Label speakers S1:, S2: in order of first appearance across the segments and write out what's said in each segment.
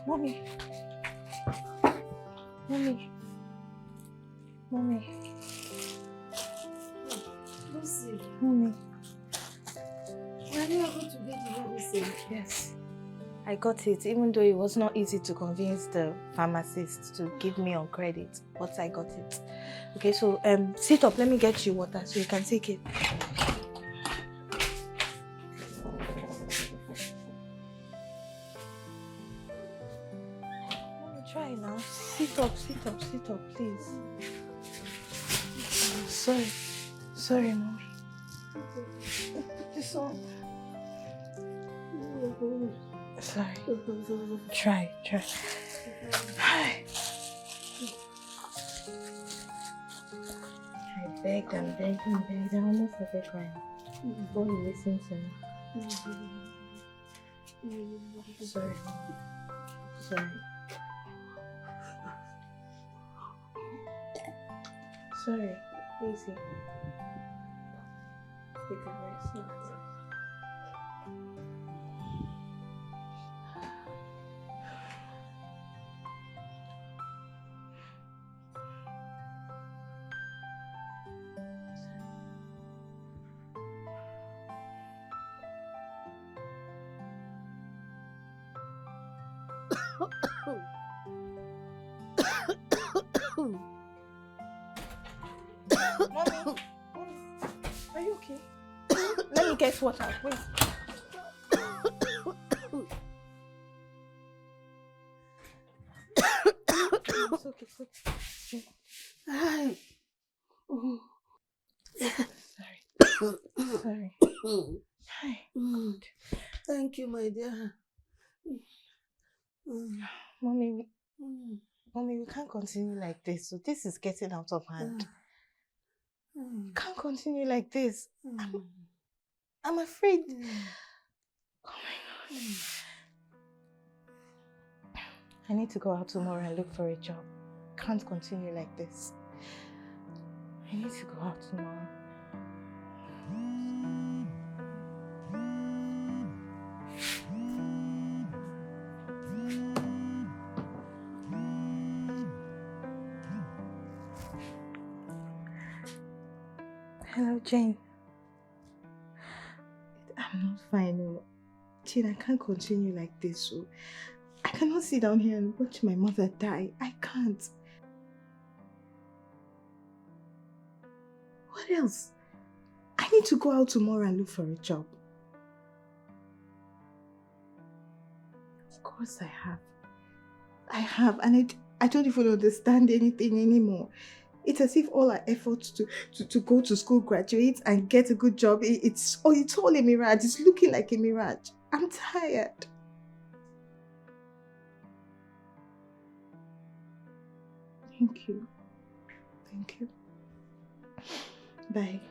S1: Mommy. Mommy. Mommy.
S2: Lucy.
S1: Mommy.
S2: Were you able to get the medicine?
S1: Yes. I got it, even though it was not easy to convince the pharmacist to give me on credit, but I got it. Okay, so sit up, let me get you water so you can take it. Try now. Sit up, please. Sorry, mommy. Put this on. Sorry. Try. Hi. I begged and begged. I almost started crying. Before you listen to me. Sorry. Sorry. Easy. Take a rest now. Mommy, are you okay? Let me get water, wait. It's okay. Sorry. Hi. Good.
S2: Thank you, my dear.
S1: Mommy, we can't continue like this. So this is getting out of hand. We can't continue like this. I'm afraid. Oh my God. I need to go out tomorrow and look for a job. Can't continue like this. I need to go out tomorrow. Hello, Jane. I'm not fine. Jane, I can't continue like this. So I cannot sit down here and watch my mother die. I can't. What else? I need to go out tomorrow and look for a job. Of course I have. And I don't even understand anything anymore. It's as if all our efforts to go to school, graduate, and get a good job, it's all a mirage. It's looking like a mirage. I'm tired. Thank you. Bye.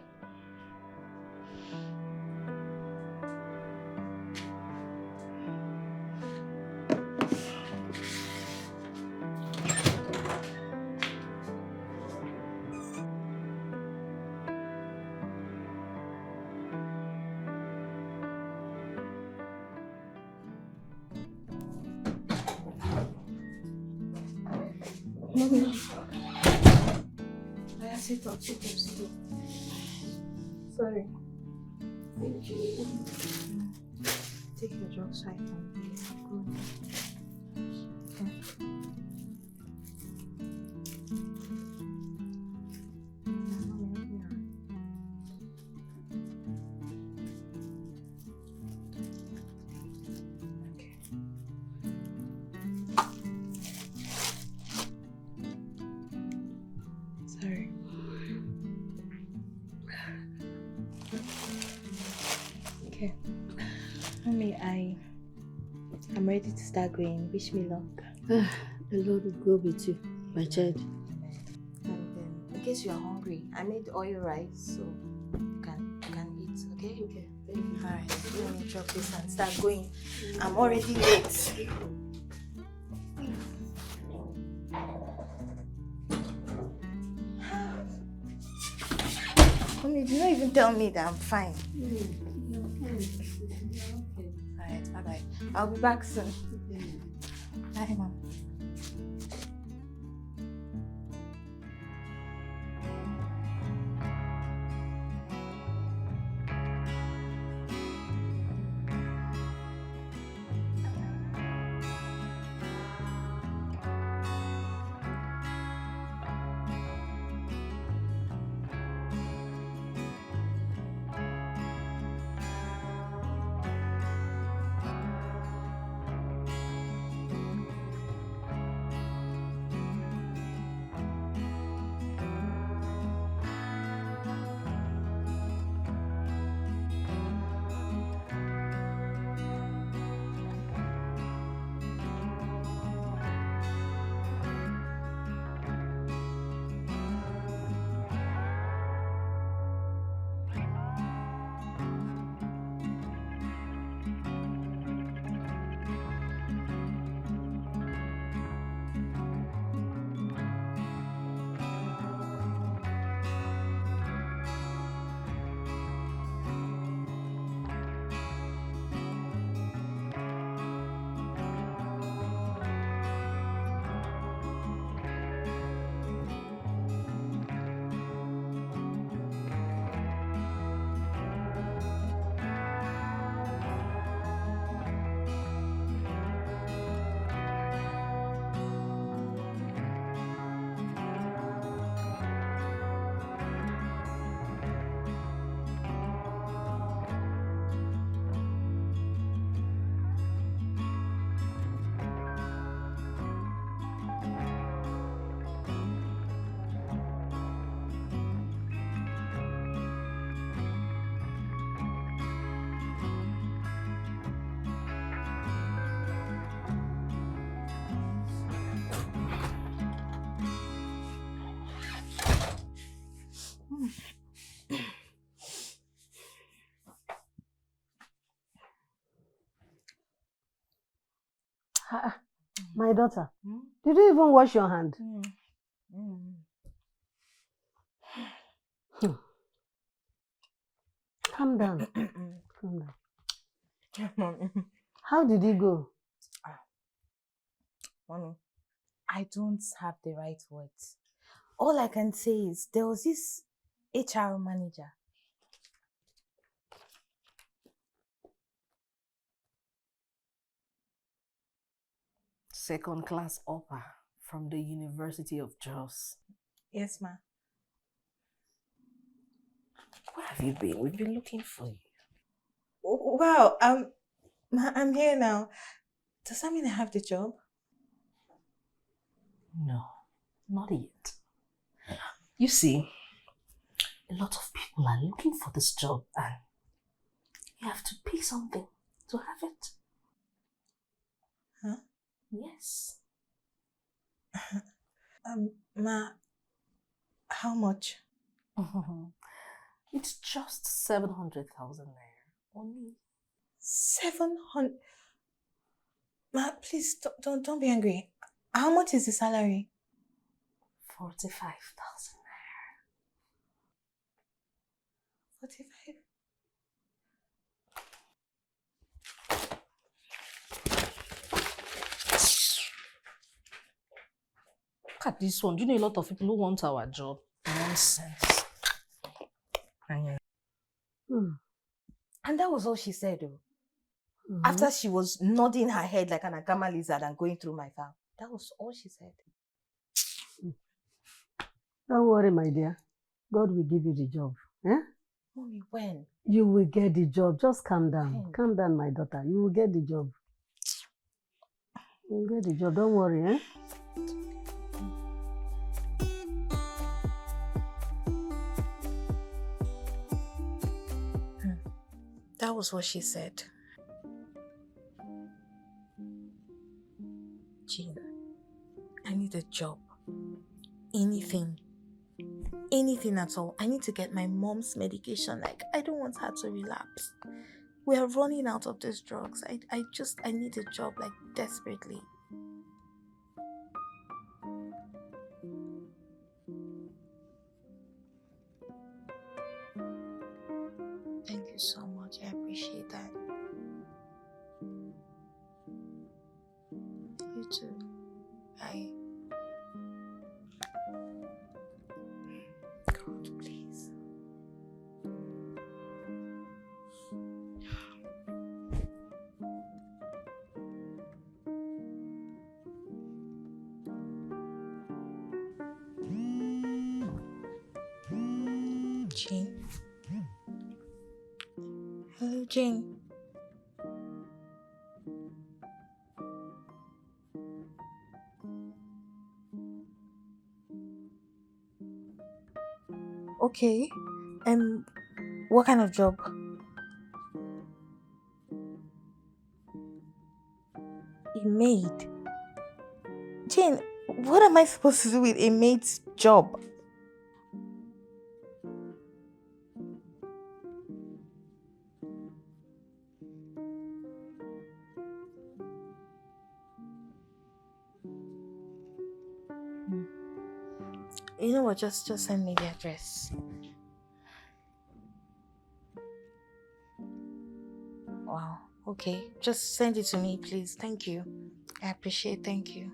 S1: Mommy. Sit up. Sorry. Thank you. Take your drugs so I can be good. I'm ready to start going. Wish me luck.
S2: The Lord will go with you, my child.
S1: And in case you are hungry, I made oil rice, so you can eat, okay?
S2: Okay. Thank you.
S1: Alright, let me drop this and start going. I'm already late. Mommy, did you not even tell me that I'm fine? Alright, bye-bye. I'll be back soon. Bye. Bye, Mom.
S3: My daughter, did you even wash your hand? Calm down. Calm down. How did it go?
S1: Mommy, I don't have the right words. All I can say is there was this HR manager.
S4: Second class upper from the University of Jos.
S1: Yes, ma.
S4: Where have you been? We've been looking for you.
S1: Wow, ma, I'm here now. Does that mean I have the job?
S4: No, not yet. You see, a lot of people are looking for this job and you have to pay something to have it.
S1: Huh?
S4: Yes.
S1: Ma, how much?
S4: It's just 700,000 naira only.
S1: 700. Ma, please don't be angry. How much is the salary?
S4: 45,000 naira.
S1: 45.
S4: Look at this one. Do you know a lot of people who want our job? Nonsense.
S1: And that was all she said, though. After she was nodding her head like an agama lizard and going through my file. That was all she said.
S3: Don't worry, my dear. God will give you the job. Eh?
S1: Mommy, when?
S3: You will get the job. Just calm down.
S1: When?
S3: Calm down, my daughter. You will get the job. You will get the job. Don't worry, eh?
S1: That was what she said. Jean, I need a job. Anything. Anything at all. I need to get my mom's medication. Like, I don't want her to relapse. We are running out of these drugs. I need a job, like, desperately. Thank you so much. I appreciate that. You too.
S2: Jane. Okay. What kind of job? A maid. Jane, what am I supposed to do with a maid's job? You know what? Just send me the address. Wow. Okay. Just send it to me, please. Thank you. I appreciate. Thank you.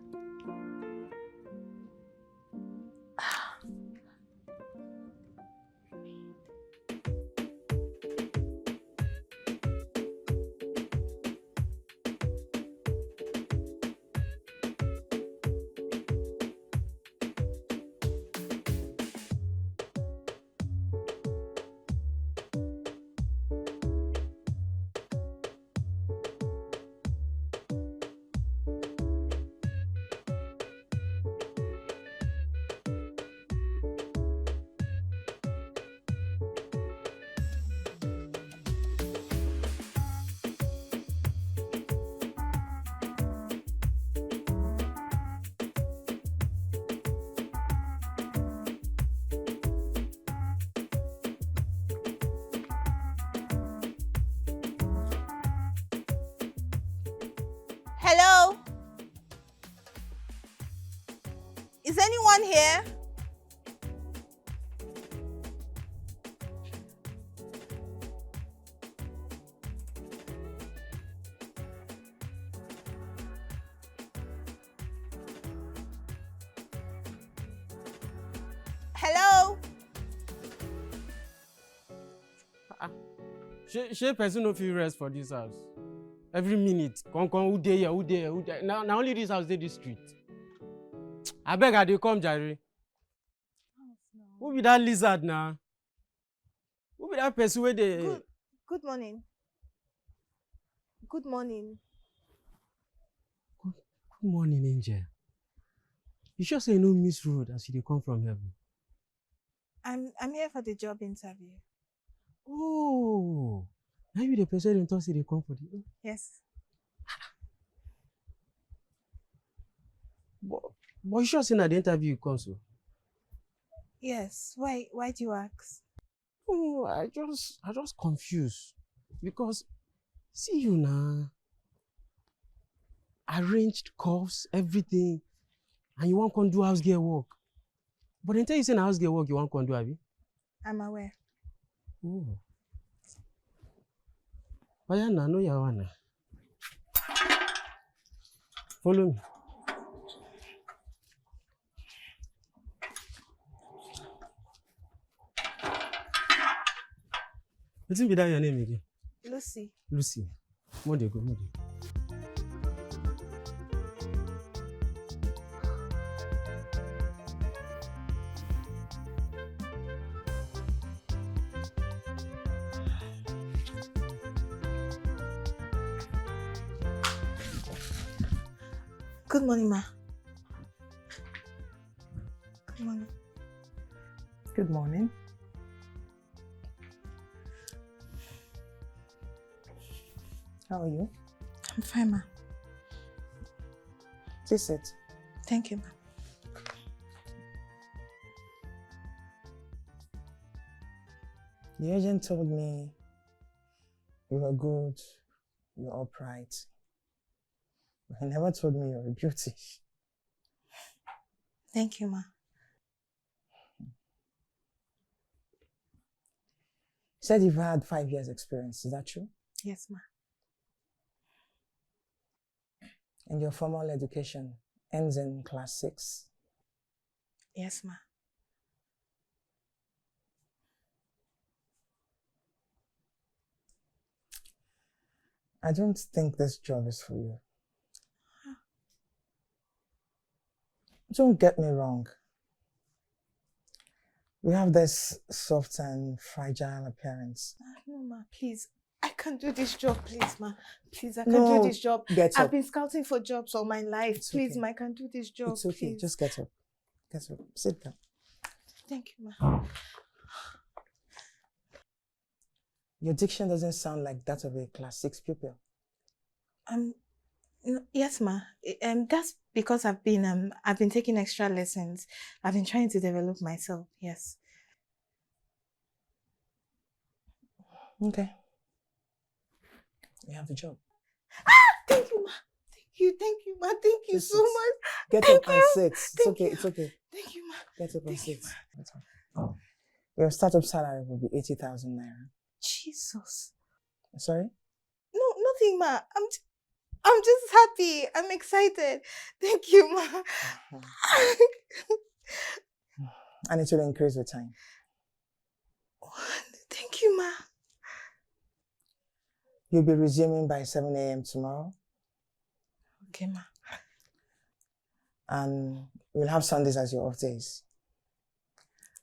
S2: Hello? Is anyone here? Hello?
S5: Shey person no fit rest for this house. Every minute, come, who dey here, who dey here, who dey. Now only this house dey this street. Abeg I dey come jare. Who be that lizard now? Who be that person wey dey?
S1: Good morning. Good morning.
S5: Good morning, Angel. You sure say you no miss road as you dey come from heaven?
S1: I'm here for the job interview.
S5: Oh, now you the person dem talk say dey come for the.
S1: Yes.
S5: But you sure say na the interview you come so?
S1: Yes. Why do you ask?
S5: Oh, I just confused because see you now. Arranged cuffs, everything, and you wan come do house girl work. But dem tell you say na house girl work you wan come do, abi?
S1: I'm aware.
S5: Oh. Oya na, no yawa na. Follow me. Wetin be that your name again?
S1: Lucy.
S5: Lucy. More dey go, more dey.
S1: Good morning, ma. Good morning.
S6: Good morning. How are you?
S1: I'm fine, ma.
S6: Please sit.
S1: Thank you, ma.
S6: The agent told me you were good, you're upright. But he never told me you're a beauty.
S1: Thank you, ma.
S6: You said you've had 5 years experience, is that true?
S1: Yes, ma.
S6: And your formal education ends in class 6?
S1: Yes, ma.
S6: I don't think this job is for you. Don't get me wrong. You have this soft and fragile appearance.
S1: No, ma, please. can't do this job, please, ma. Please, I can't
S6: No,
S1: do this job.
S6: get
S1: I've
S6: up.
S1: been scouting for jobs all my life.
S6: It's
S1: Please,
S6: okay.
S1: ma, I can't do this job.
S6: It's okay.
S1: Please.
S6: Just get up. Get up. Sit down.
S1: Thank you, ma.
S6: Your diction doesn't sound like that of a class 6 pupil.
S1: Yes, ma. That's because I've been taking extra lessons. I've been trying to develop myself. Yes.
S6: Okay. You have the job.
S1: Thank you, ma. Thank you, ma. Thank you
S6: Just
S1: so
S6: sit.
S1: much.
S6: Get
S1: Thank
S6: up and
S1: you.
S6: sit. It's
S1: Thank
S6: okay.
S1: you.
S6: It's okay.
S1: Thank you, ma.
S6: Get up and
S1: Thank you,
S6: sit. That's all. Your startup salary will be 80,000 naira.
S1: Jesus.
S6: Sorry?
S1: No, nothing, ma. I'm just happy. I'm excited. Thank you, ma.
S6: And it will increase with time.
S1: Thank you, ma.
S6: You'll be resuming by 7 a.m. tomorrow.
S1: Okay, ma.
S6: And we'll have Sundays as your off days.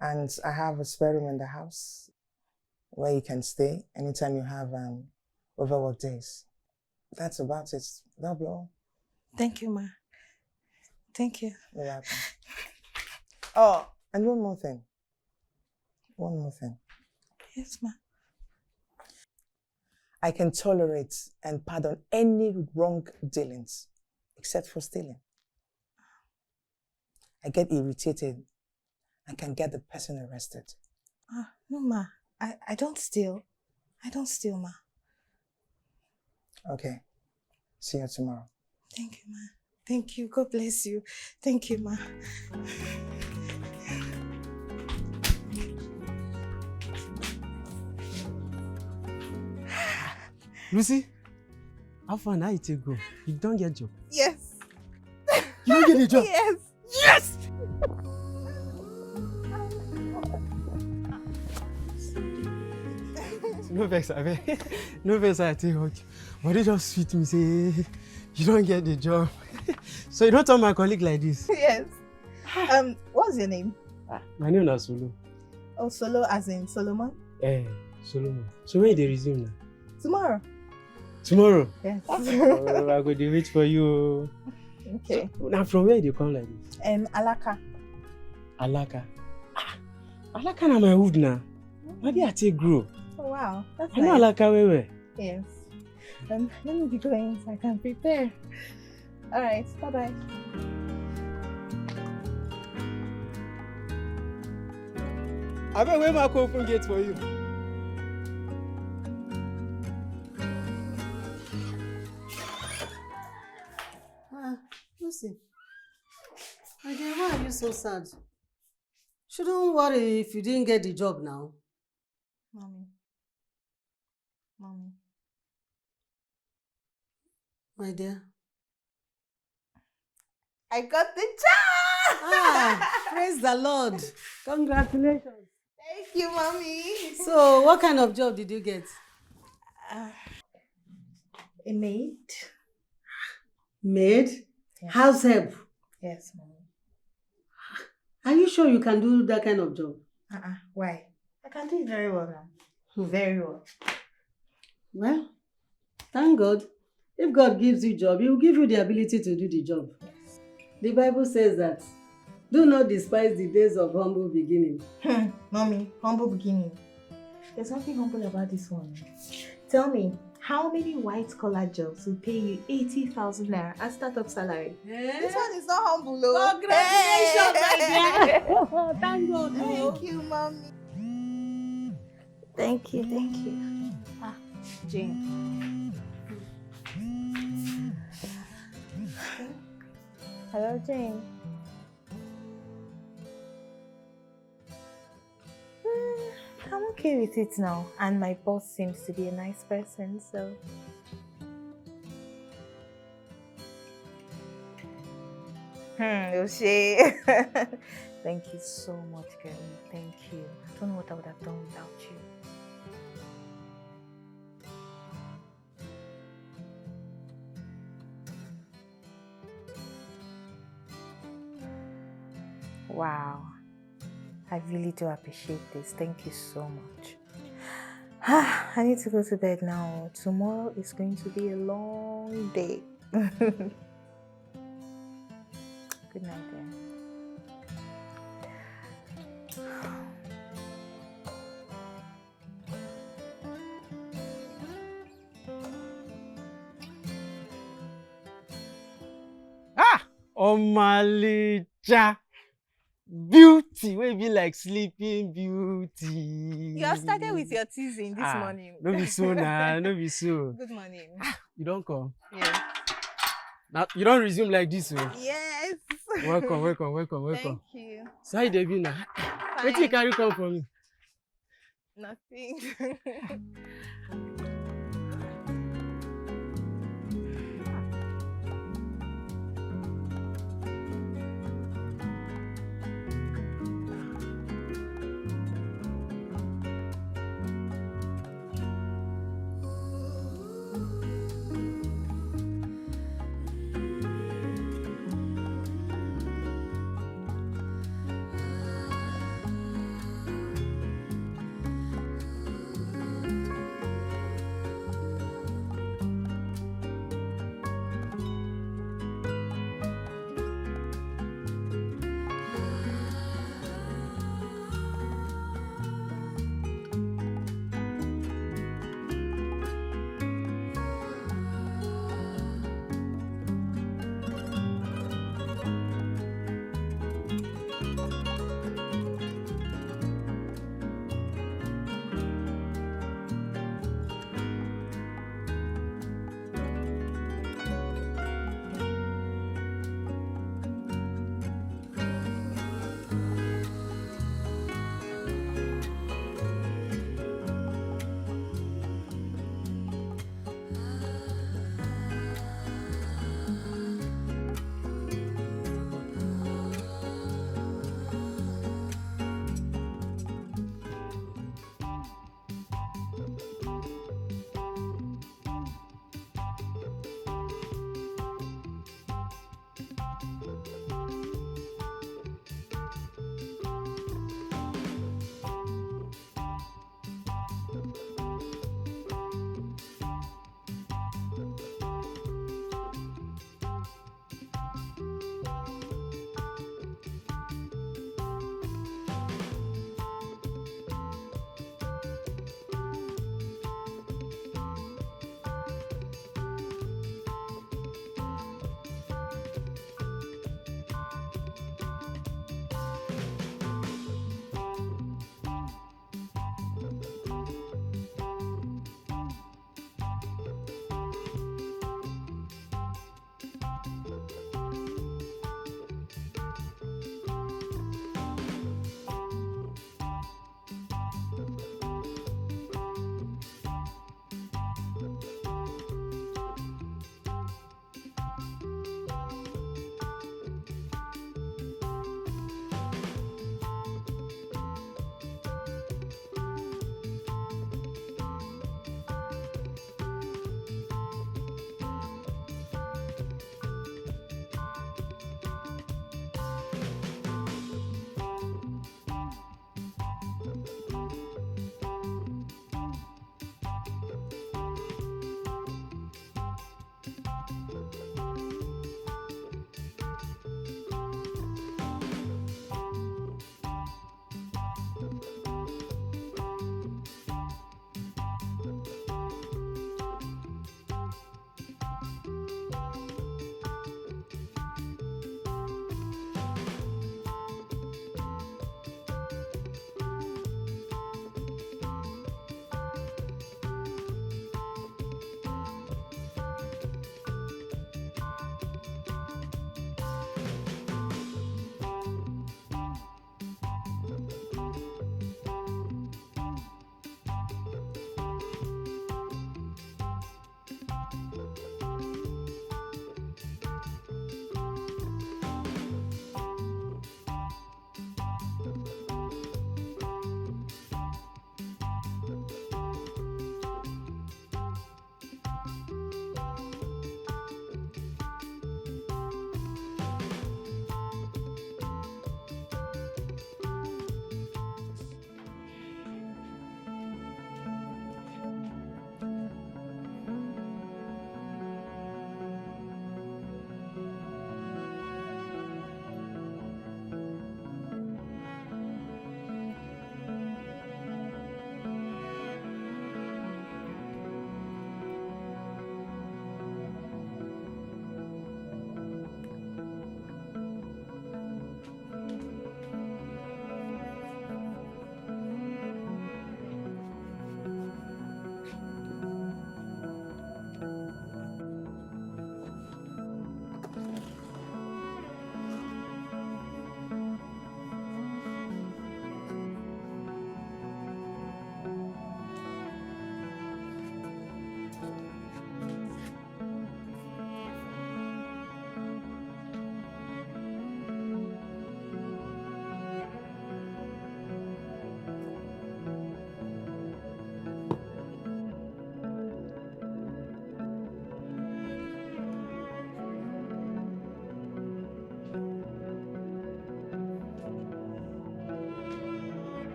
S6: And I have a spare room in the house where you can stay anytime you have overwork days. That's about it. That'll be all.
S1: Thank you, ma. Thank you.
S6: You're welcome. Oh, and one more thing. One more thing.
S1: Yes, ma.
S6: I can tolerate and pardon any wrong dealings except for stealing. I get irritated and can get the person arrested.
S1: No, ma. I don't steal. I don't steal, ma.
S6: Okay. See you tomorrow.
S1: Thank you, ma. Thank you. God bless you. Thank you, ma.
S5: Lucy, how far now you take go? You don't get job.
S1: Yes.
S5: You don't get a job?
S1: Yes.
S5: Yes! No vex, no vex, I take hug. But they just sweet me, say, you don't get the job. So you don't tell my colleague like this?
S1: Yes. What's your name?
S5: My name is Solo.
S1: Oh, Solo as in Solomon?
S5: Solomon. So when they resume now?
S1: Tomorrow.
S5: Tomorrow?
S1: Yes.
S5: Oh, I go to wait for you.
S1: Okay.
S5: So, now from where you come like this?
S1: Alaka.
S5: Alaka. Alaka na my hood now. Where did I take grow?
S1: Oh, wow. That's
S5: I know
S1: nice.
S5: Alaka where?
S1: Yes. Let me be going so I can prepare. All right. Bye-bye.
S5: I bet where my open gate for you.
S3: Lucy, my dear, why are you so sad? Shouldn't worry if you didn't get the job now.
S1: Mommy.
S3: My dear.
S1: I got the job!
S3: Praise the Lord. Congratulations.
S1: Thank you, Mommy.
S3: So, what kind of job did you get?
S1: A maid.
S3: Maid?
S1: Yes.
S3: House help?
S1: Yes, Mommy.
S3: Are you sure you can do that kind of job?
S1: Why? I can do it very well now. Very well.
S3: Well, thank God. If God gives you a job, He will give you the ability to do the job.
S1: Yes.
S3: The Bible says that, do not despise the days of humble beginning.
S1: Mommy, humble beginning. There's nothing humble about this one. Tell me, how many white-collar jobs will pay you 80,000 naira as startup salary? This one is not humble, though.
S3: Congratulations, my dear. Thank God.
S1: Thank you, Mommy. Thank you. Jane. Hello, Jane. I'm okay with it now, and my boss seems to be a nice person, so. Yoshi. Thank you so much, girl. Thank you. I don't know what I would have done without you. Wow. I really do appreciate this. Thank you so much.
S2: I need to go to bed now. Tomorrow is going to be a long day. Good night, then.
S5: Ah! Omalicha. Beauty, wey be like sleeping beauty.
S2: You have started with your teasing this morning.
S5: No be so nah, no be so.
S2: Good morning.
S5: You don't come.
S2: Yes.
S5: Now you don't resume like this, oh.
S2: Yes.
S5: Welcome.
S2: Thank you.
S5: So how you dey be now? Wetin you carry come for me?
S2: Nothing.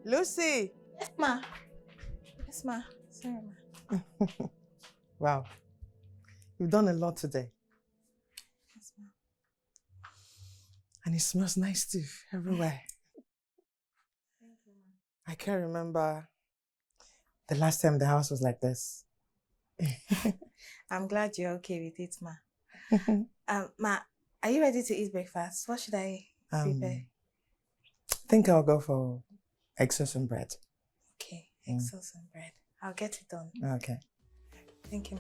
S6: Lucy!
S2: Yes, ma. Yes, ma. Sorry, ma.
S6: Wow. You've done a lot today.
S2: Yes, ma.
S6: And it smells nice too, everywhere.
S2: Thank you, ma.
S6: I can't remember the last time the house was like this.
S2: I'm glad you're okay with it, ma. Ma, are you ready to eat breakfast? What should I prepare?
S6: I think I'll go for egg sauce and bread.
S2: Okay, egg sauce and bread. I'll get it done.
S6: Okay.
S2: Thank you.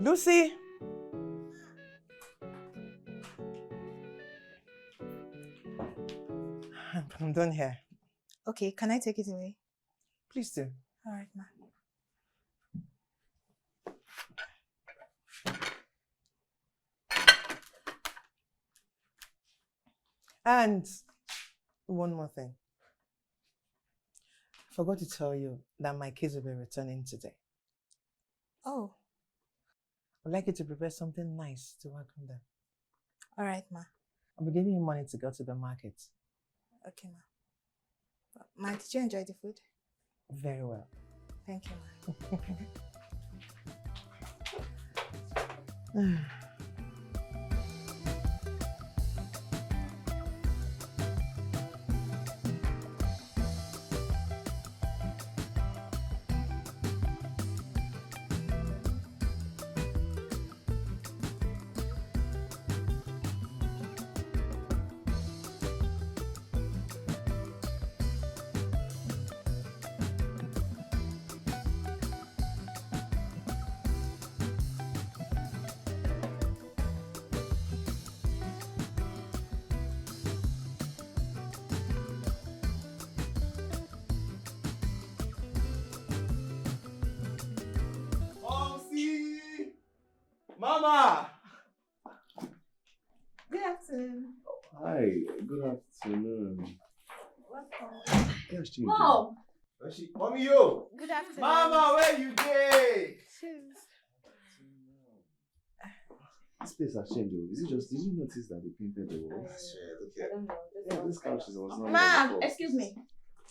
S6: Lucy! I'm done here.
S2: Okay, can I take it away?
S6: Please do.
S2: All right, ma.
S6: And one more thing. I forgot to tell you that my kids will be returning today.
S2: Oh,
S6: I'd like you to prepare something nice to welcome them.
S2: all right, ma.
S6: I'll be giving you money to go to the market.
S2: Okay, ma. Ma, did you enjoy the food?
S6: Very well.
S2: Thank you, ma.
S7: Mama!
S2: Good afternoon.
S7: Hi, good afternoon.
S2: Welcome.
S7: Mom! Mommy, yo!
S2: Good afternoon.
S7: Mama, where you dey? This place has changed. Is it just, did you notice that they painted the walls?
S2: I don't know.
S7: Yeah, this couch was not.
S2: Ma,
S7: before.
S2: excuse me.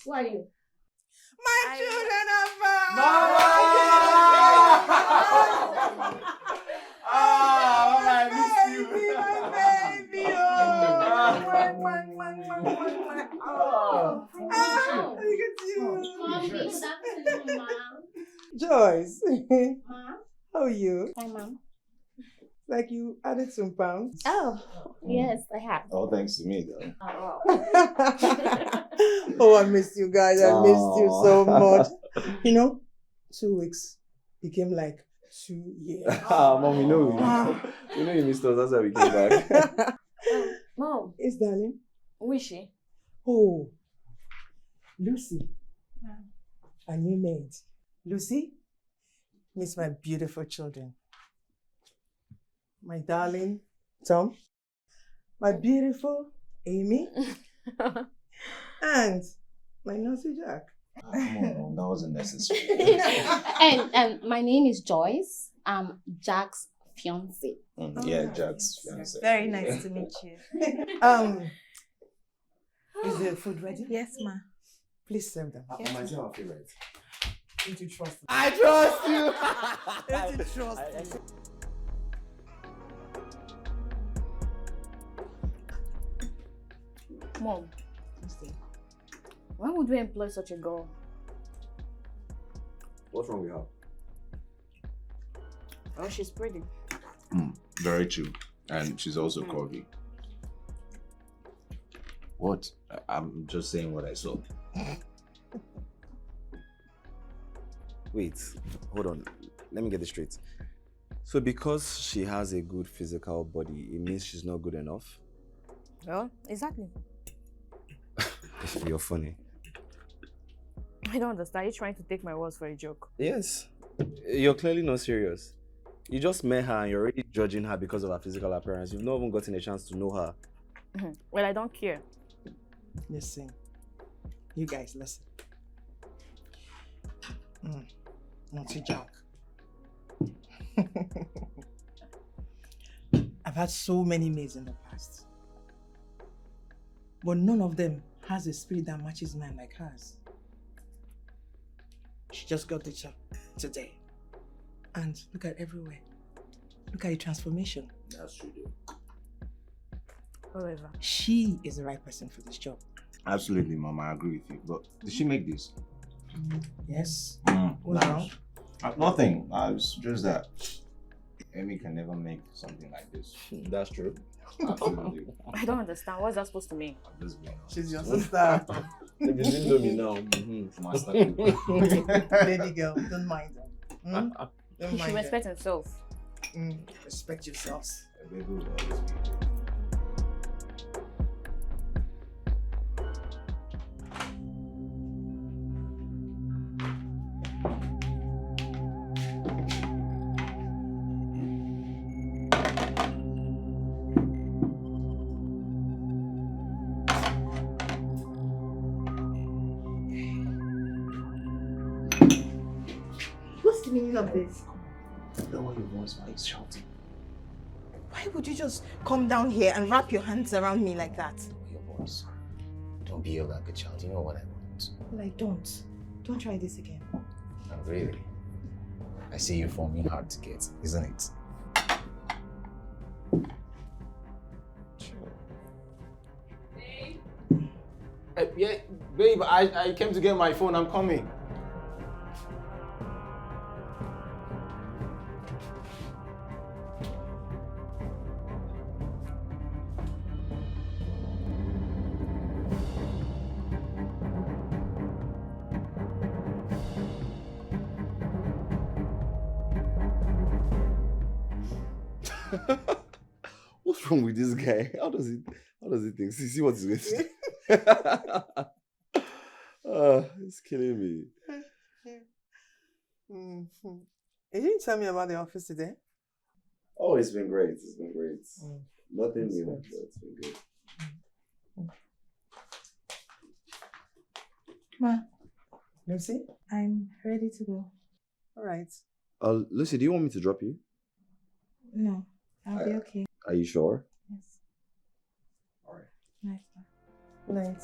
S2: Who are you?
S6: My children are found!
S7: Mama! Mama, I miss you.
S6: My baby! Oh! Look at you! Joyce! How are you?
S8: Hi, Mom.
S6: Like you added some pounds.
S8: Oh, yes, I have.
S7: All thanks to me, though.
S6: Oh, I miss you guys. I missed you so much. You know, 2 weeks became like 2 years.
S7: Mom, you know you missed us. That's why we came back.
S8: Mom,
S6: Yes, darling.
S8: who is she?
S6: Oh, Lucy. A new maid. Lucy, meet my beautiful children. My darling Tom, my beautiful Amy, and my nosy Jack.
S7: Come on, Mom, that wasn't necessary.
S8: And my name is Joyce. I'm Jack's fiance.
S7: Yeah, Jack's fiance.
S2: Very nice to meet you.
S6: Is the food ready?
S2: Yes, ma.
S6: Please serve them.
S7: Mama, is our favorite?
S6: Don't you trust me?
S7: I trust you!
S6: Don't you trust me?
S8: Mom, why would we employ such a girl?
S7: What's wrong with her?
S8: Oh, she's pretty.
S7: Very true. And she's also curvy. What? I'm just saying what I saw. Wait, hold on. Let me get this straight. So because she has a good physical body, it means she's not good enough?
S2: Well, exactly.
S7: You're funny.
S2: I don't understand. Are you trying to take my words for a joke?
S7: Yes. You're clearly not serious. You just met her and you're already judging her because of her physical appearance. You've not even gotten a chance to know her.
S2: Well, I don't care.
S6: Listen. You guys, listen. Naughty Jack. I've had so many maids in the past. But none of them has a spirit that matches mine like hers. She just got the job today. And look at everywhere. Look at your transformation.
S7: That's true, though.
S2: However,
S6: She is the right person for this job.
S9: Absolutely, Mom. I agree with you. But did she make this?
S6: Yes.
S9: What's
S6: wrong?
S9: Nothing. It's just that Amy can never make something like this.
S7: That's true.
S9: Absolutely.
S2: I don't understand. What's that supposed to mean?
S9: I'm just being honest.
S6: She's your sister.
S7: Maybe Indomie now.
S9: Master.
S6: Baby girl, don't mind them. Don't
S2: He
S6: mind
S2: should
S6: them.
S2: respect himself.
S6: Respect yourselves.
S9: A baby will always be good.
S1: What's the meaning of this?
S9: Lower your voice while he's shouting.
S6: Why would you just come down here and wrap your hands around me like that?
S9: Lower your voice. Don't be like a child. You know what I want.
S1: Well, I don't. Don't try this again.
S9: No, really. I see you forming hard to get, isn't it?
S10: Yeah, babe, I came to get my phone. I'm coming.
S7: What's wrong with this guy? How does he think? See what he's going to do. It's killing me.
S6: You didn't tell me about the office today.
S7: Oh, it's been great. It's been great. Nothing new, but it's been good.
S1: Ma,
S6: Lucy?
S1: I'm ready to go.
S6: All right.
S7: Lucy, do you want me to drop you?
S1: No, I'll be okay.
S7: Are you sure?
S1: Yes.
S7: All right.
S1: Nice.
S6: Night.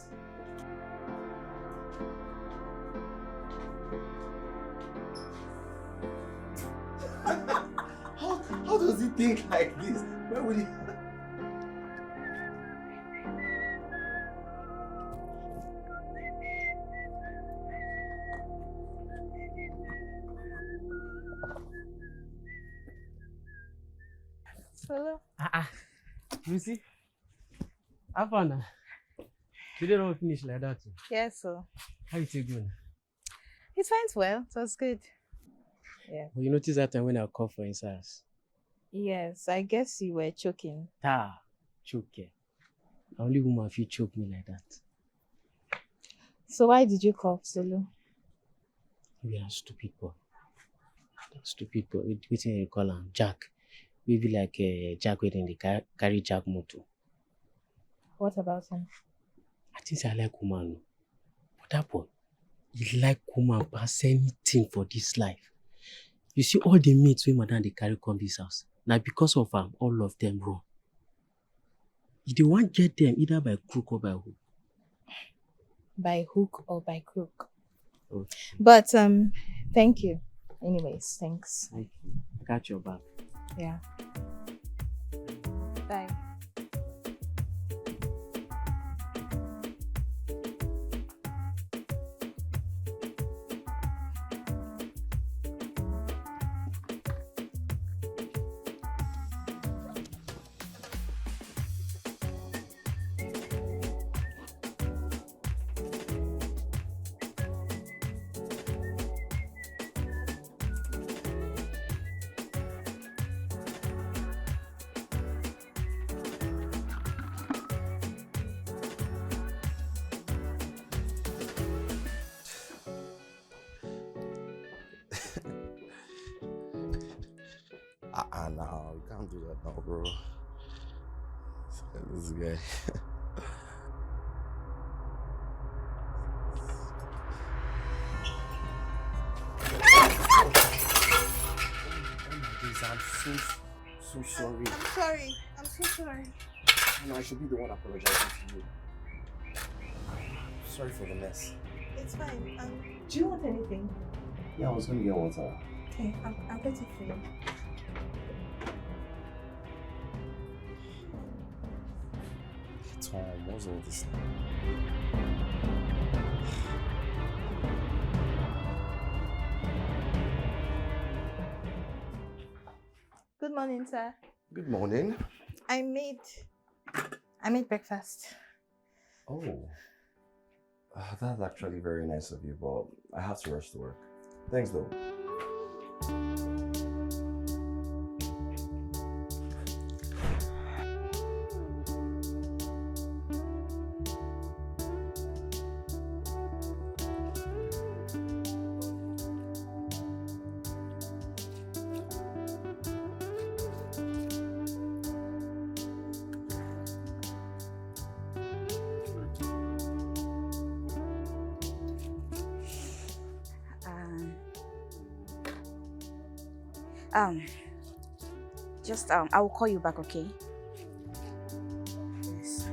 S7: How does he think like this? Where would he?
S2: Hello.
S5: Lucy, how far now? Today don't finish like that.
S2: Yes, so
S5: How you take going?
S2: it went well. It was good. Yeah.
S5: Well, you notice that time when I called for inside house?
S2: Yes, I guess you were choking.
S5: Choke. Only woman feel choke me like that.
S2: So why did you call Solo?
S5: We are stupid boy. Stupid boy. Wetin you call him? Jack. We be like Jack waiting the carry Jack motor.
S2: What about him?
S5: I think say I like woman. But that boy, he like woman pass anything for this life. You see all the mates wey madam dey carry come this house. Now because of am, all of them run. You dey wan get them either by crook or by hook.
S2: By hook or by crook?
S5: Okay.
S2: But thank you. Anyways, thanks.
S5: Thank you. I got your back.
S2: Yeah. Bye.
S7: No, you can't do that now, bro. This guy. I'm so sorry.
S1: I'm sorry. I'm so sorry.
S7: I should be the one apologizing to you. Sorry for the mess.
S1: It's fine. Do you want anything?
S7: Yeah, I was gonna get water.
S1: Okay, I'll get it for you.
S7: Tom, what's all this?
S1: Good morning, sir.
S7: Good morning.
S1: I made breakfast.
S7: Oh. That's actually very nice of you, but I have to rush to work. Thanks, though.
S2: I will call you back, okay? Yes.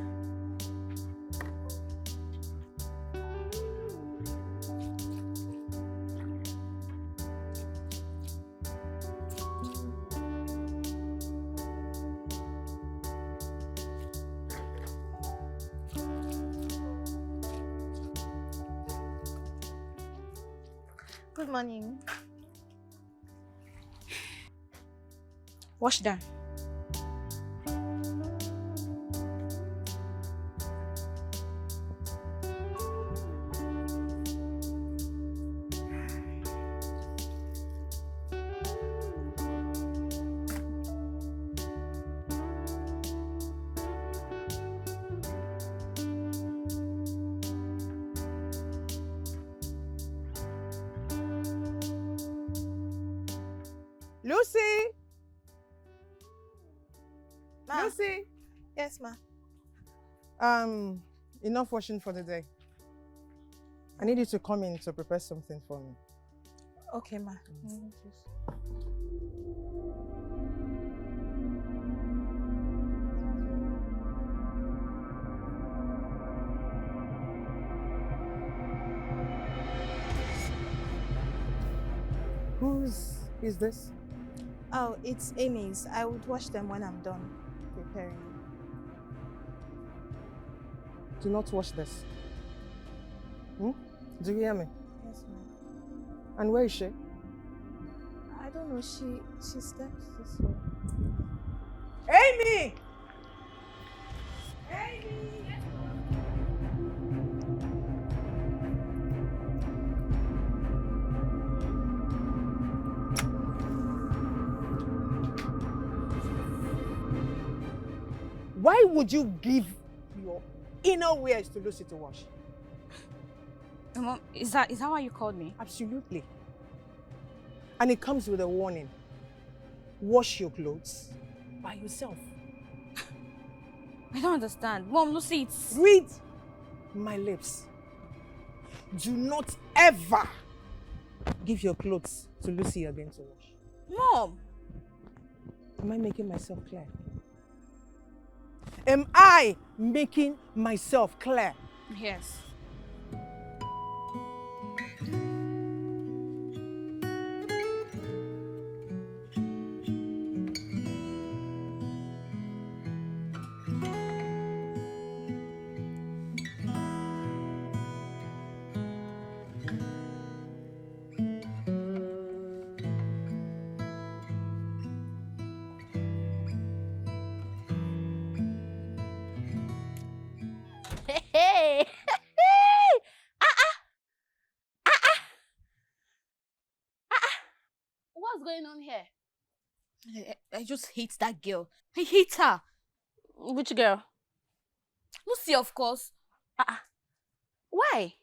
S1: Good morning.
S2: Wash done.
S6: Lucy!
S1: Ma.
S6: Lucy!
S1: Yes, ma.
S6: Enough washing for the day. I need you to come in to prepare something for me.
S1: Okay, ma.
S6: Whose is this?
S1: Oh, it's Amy's. I would wash them when I'm done preparing.
S6: Do not wash this. Do you hear me?
S1: Yes, ma'am.
S6: And where is she?
S1: I don't know. She steps this way.
S6: Amy! Why would you give your inner wears to Lucy to wash?
S2: Mom, is that why you called me?
S6: Absolutely. And it comes with a warning. Wash your clothes by yourself.
S2: I don't understand. Mom, Lucy, it's...
S6: Read my lips. Do not ever give your clothes to Lucy again to wash.
S2: Mom!
S6: Am I making myself clear? Am I making myself clear?
S2: Yes.
S8: Hey! What's going on here?
S2: I just hate that girl. I hate her.
S8: Which girl?
S2: Lucy, of course.
S8: Why?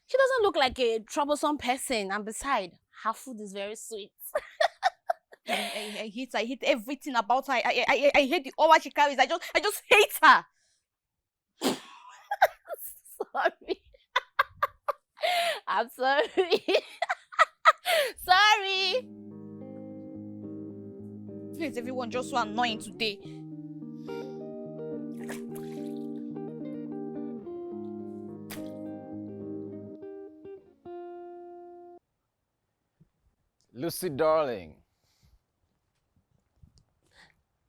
S8: She doesn't look like a troublesome person, and besides, her food is very sweet.
S2: I hate everything about her. I hate the aura she carries. I just hate her. Sorry. I'm sorry. Sorry. Please, everyone just so annoying today.
S10: Lucy, darling.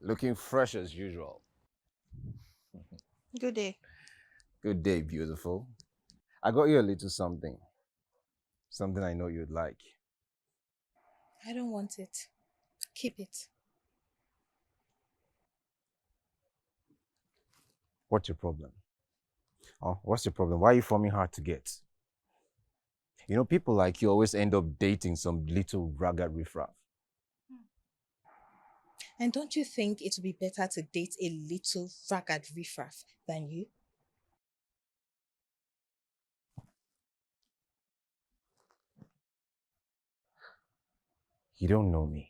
S10: Looking fresh as usual.
S2: Good day.
S10: Good day, beautiful. I got you a little something. Something I know you'd like.
S2: I don't want it. Keep it.
S10: What's your problem? Oh, what's your problem? Why are you forming hard to get? You know, people like you always end up dating some little ragged riffraff.
S2: And don't you think it would be better to date a little ragged riffraff than you?
S10: You don't know me.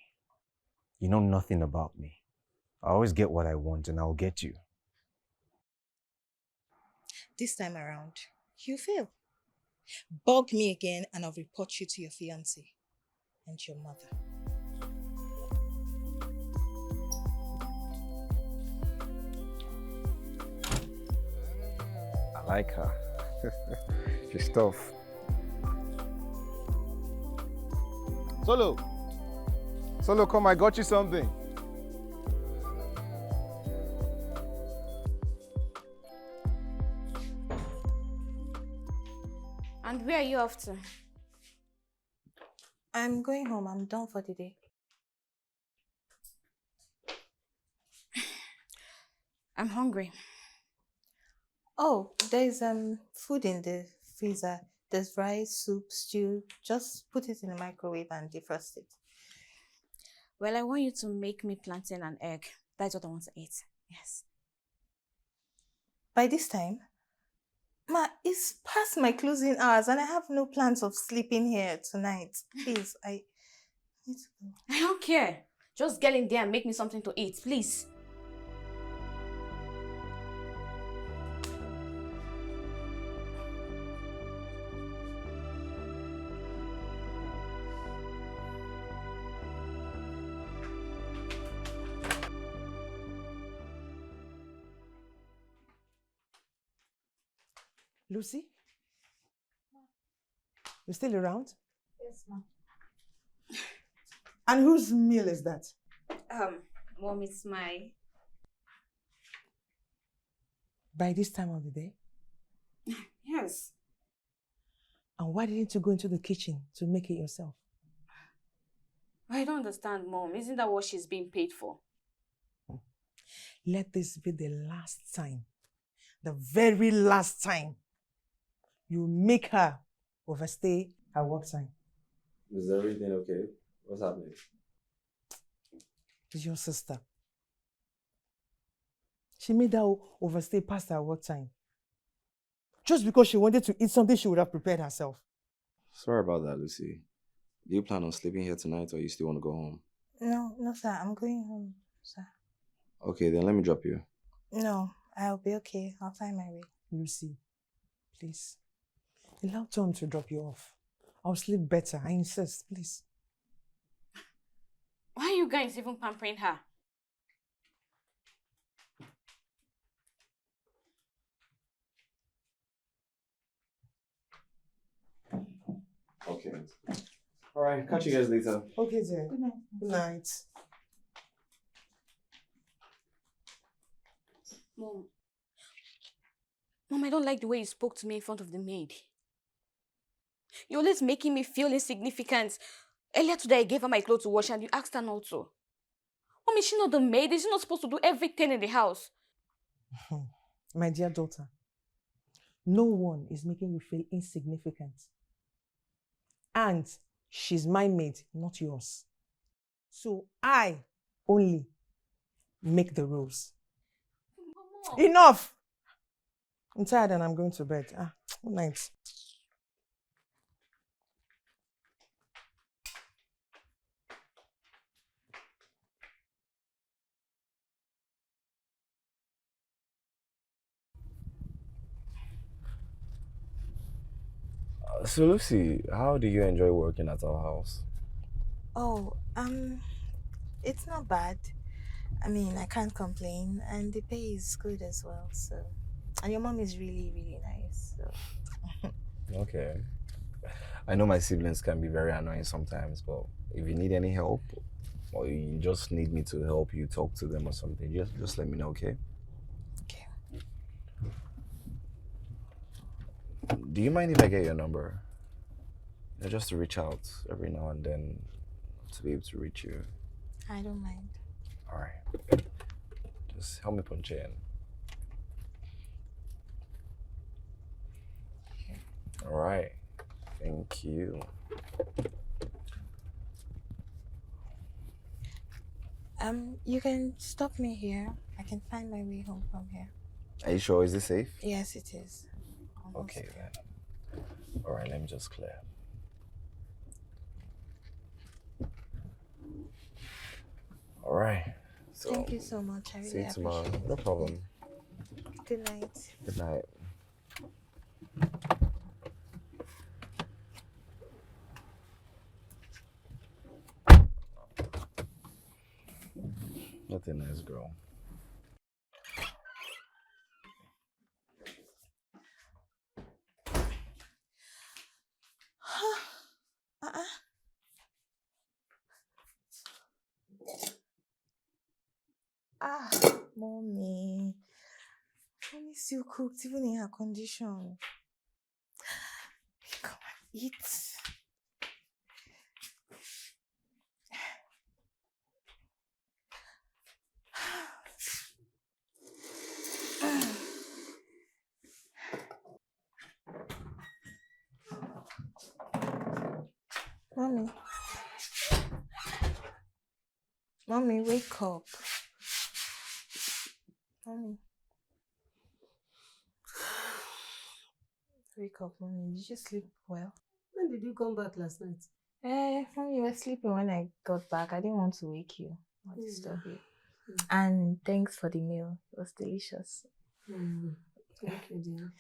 S10: You know nothing about me. I always get what I want and I'll get you.
S2: This time around, you fail. Bug me again and I'll report you to your fiancé and your mother.
S10: I like her. She's tough. Solo, come, I got you something.
S2: And where are you off to? I'm going home. I'm done for the day. I'm hungry. Oh, there's food in the freezer. There's rice, soup, stew. Just put it in the microwave and defrost it. Well, I want you to make me plantain and egg. That's what I want to eat. Yes. By this time? Ma, it's past my closing hours and I have no plans of sleeping here tonight. Please, I need to go. I don't care. Just get in there and make me something to eat, please.
S6: Lucy? You still around?
S2: Yes, ma'am.
S6: And whose meal is that?
S2: Mom, it's my...
S6: By this time of the day?
S2: Yes.
S6: And why didn't you go into the kitchen to make it yourself?
S2: I don't understand, Mom. Isn't that what she's being paid for?
S6: Let this be the last time, the very last time you make her overstay her work time.
S7: Is everything okay? What's happening?
S6: It's your sister. She made her overstay past her work time. Just because she wanted to eat something she would have prepared herself.
S7: Sorry about that, Lucy. Do you plan on sleeping here tonight or you still want to go home?
S2: No, sir. I'm going home, sir.
S7: Okay, then let me drop you.
S2: No, I'll be okay. I'll find my way.
S6: Lucy, please. Allow Tom to drop you off. I'll sleep better. I insist, please.
S2: Why are you guys even pampering her?
S7: Okay. All right, catch you guys later.
S6: Okay, dear.
S2: Good night.
S6: Good night.
S2: Mom, I don't like the way you spoke to me in front of the maid. You're always making me feel insignificant. Earlier today, I gave her my clothes to wash and you asked her not to. Mom, is she not the maid? Is she not supposed to do everything in the house?
S6: My dear daughter, no one is making you feel insignificant. And she's my maid, not yours. So I only make the rules. Mama. Enough! I'm tired and I'm going to bed. Good night.
S7: So Lucy, how do you enjoy working at our house?
S2: Oh, it's not bad. I mean, I can't complain, and the pay is good as well. So, and your mom is really, really nice. So,
S7: Okay. I know my siblings can be very annoying sometimes, but if you need any help or you just need me to help you talk to them or something, just let me know, okay?
S2: Okay.
S7: Do you mind if I get your number? Just to reach out every now and then to be able to reach you.
S2: I don't mind.
S7: All right. Just help me punch in. All right. Thank you.
S2: You can stop me here. I can find my way home from here.
S7: Are you sure? Is it safe?
S2: Yes, it is. Almost.
S7: Okay then. All right, let me just clear. All right. So,
S2: thank you so much. I really
S7: see you tomorrow.
S2: appreciate it.
S7: No problem.
S2: Good night.
S7: Good night. What a nice girl.
S2: Ah, mommy. Mommy still cooked even in her condition. Come on, eat. Mommy. Mommy, wake up. Mommy. Wake up, mommy. Did you sleep well?
S3: When did you come back last night?
S2: Mommy, you were sleeping when I got back. I didn't want to wake you or disturb you. And thanks for the meal. It was delicious.
S3: Thank you, dear.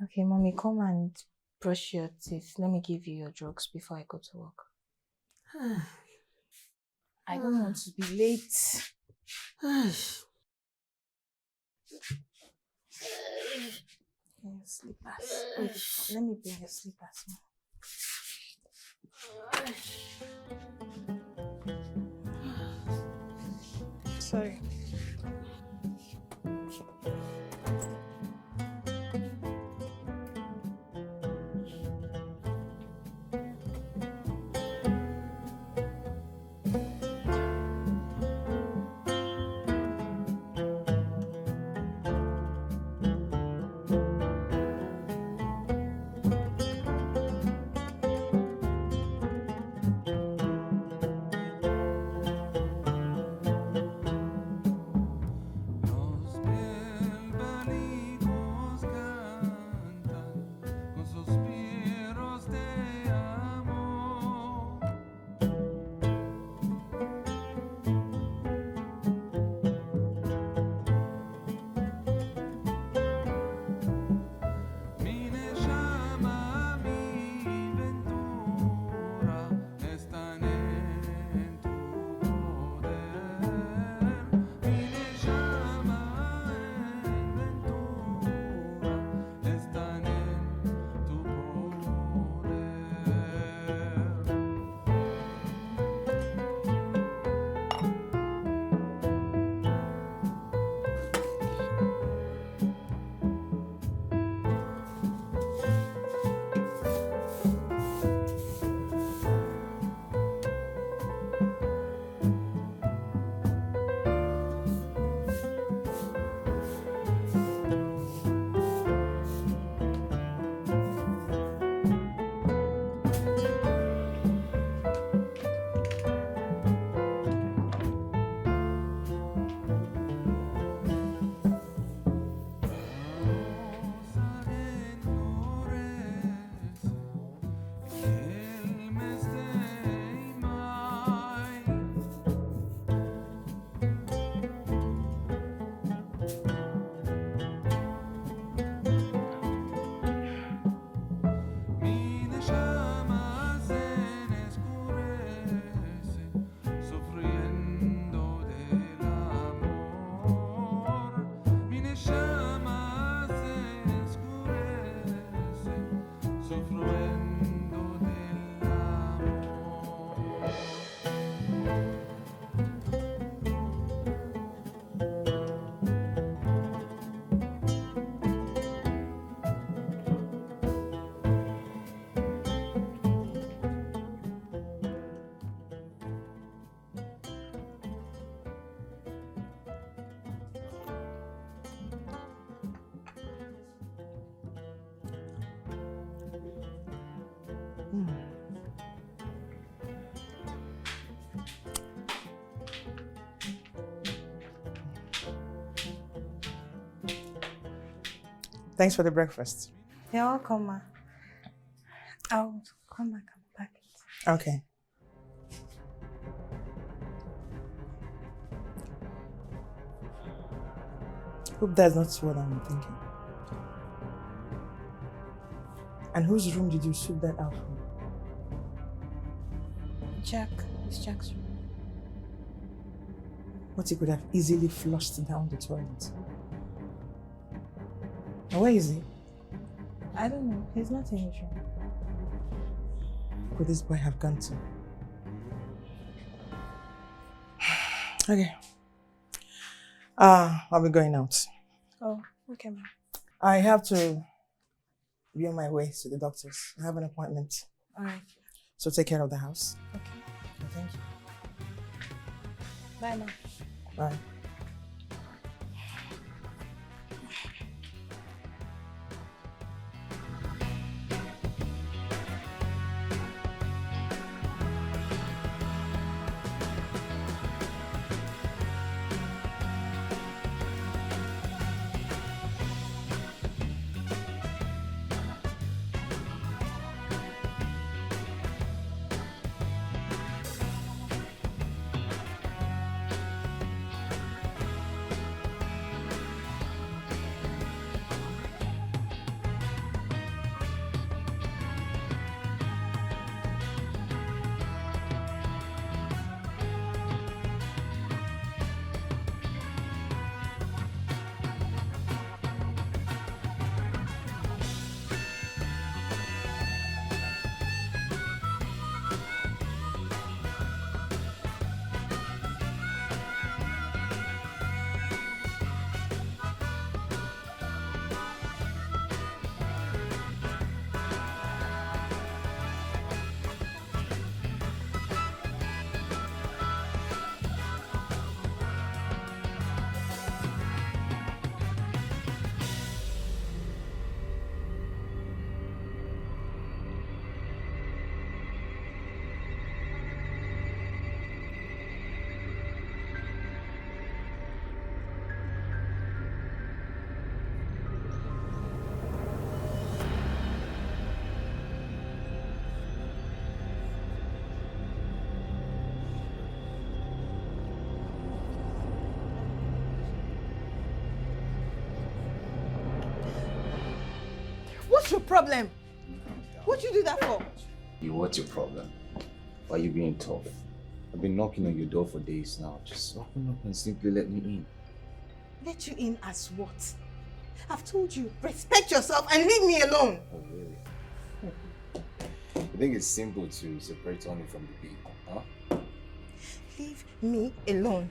S2: Okay, mommy, come and brush your teeth. Let me give you your drugs before I go to work. I don't want to be late. Your slippers. Wait, let me bring your slippers. Sorry.
S6: Thanks for the breakfast.
S2: You're welcome, ma. I'll come back and pack it.
S6: Okay. Hope that's not what I'm thinking. And whose room did you sweep that out from?
S2: Jack. It's Jack's room.
S6: What he could have easily flushed down the toilet. Now, where is he?
S2: I don't know. He's not in his room.
S6: Where could this boy have gone to? Okay. I'll be going out.
S2: Oh, okay, ma'am.
S6: I have to be on my way to the doctor's. I have an appointment.
S2: All right.
S6: So take care of the house.
S2: Okay.
S6: Thank you.
S2: Bye, ma'am.
S6: Bye.
S1: What's your problem? What'd you do that for?
S9: What's your problem? Why are you being tough? I've been knocking on your door for days now. Just open up and simply let me in.
S1: Let you in as what? I've told you, respect yourself and leave me alone.
S9: Oh, really? I think it's simple to separate honey from the bee, huh?
S1: Leave me alone.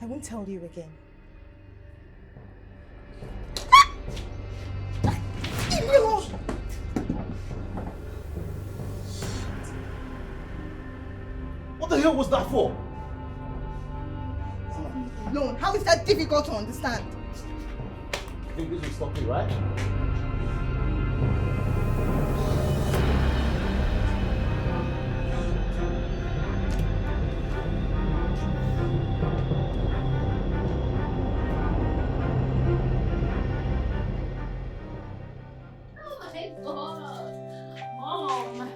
S1: I won't tell you again. Leave me alone!
S9: What the hell was that for?
S1: Leave me alone. How is that difficult to understand?
S9: I think this will stop me, right?
S8: Mom.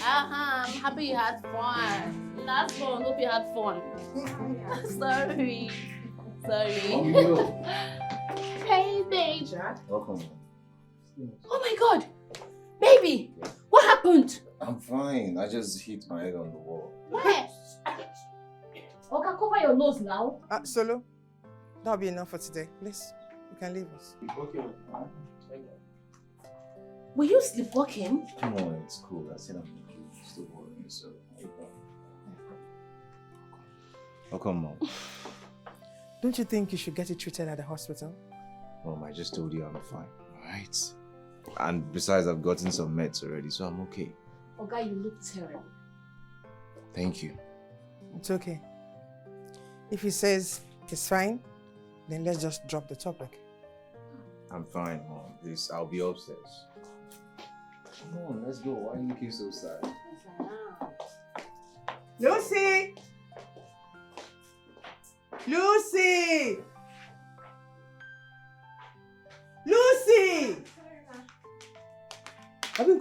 S8: I'm happy you had fun. That's fun. Hope you had fun. Sorry. Hey, babe.
S9: Welcome.
S8: Oh my God. Baby, what happened?
S9: I'm fine. I just hit my head on the wall.
S8: Where? Okay, cover your nose now.
S6: Solo, that'll be enough for today. Please, you can leave us.
S9: Okay.
S8: Were you sleepwalking?
S9: Come on, it's cool. I said I'm still worrying, so. Oh, come on.
S6: Don't you think you should get it treated at the hospital?
S9: Mom, I just told you I'm fine, alright? And besides, I've gotten some meds already, so I'm okay.
S8: Okay, you look terrible.
S9: Thank you.
S6: It's okay. If he says he's fine, then let's just drop the topic.
S9: I'm fine, Mom. Please, I'll be upstairs. Come on, let's go. Why are you looking so sad?
S6: Lucy! Lucy! Lucy!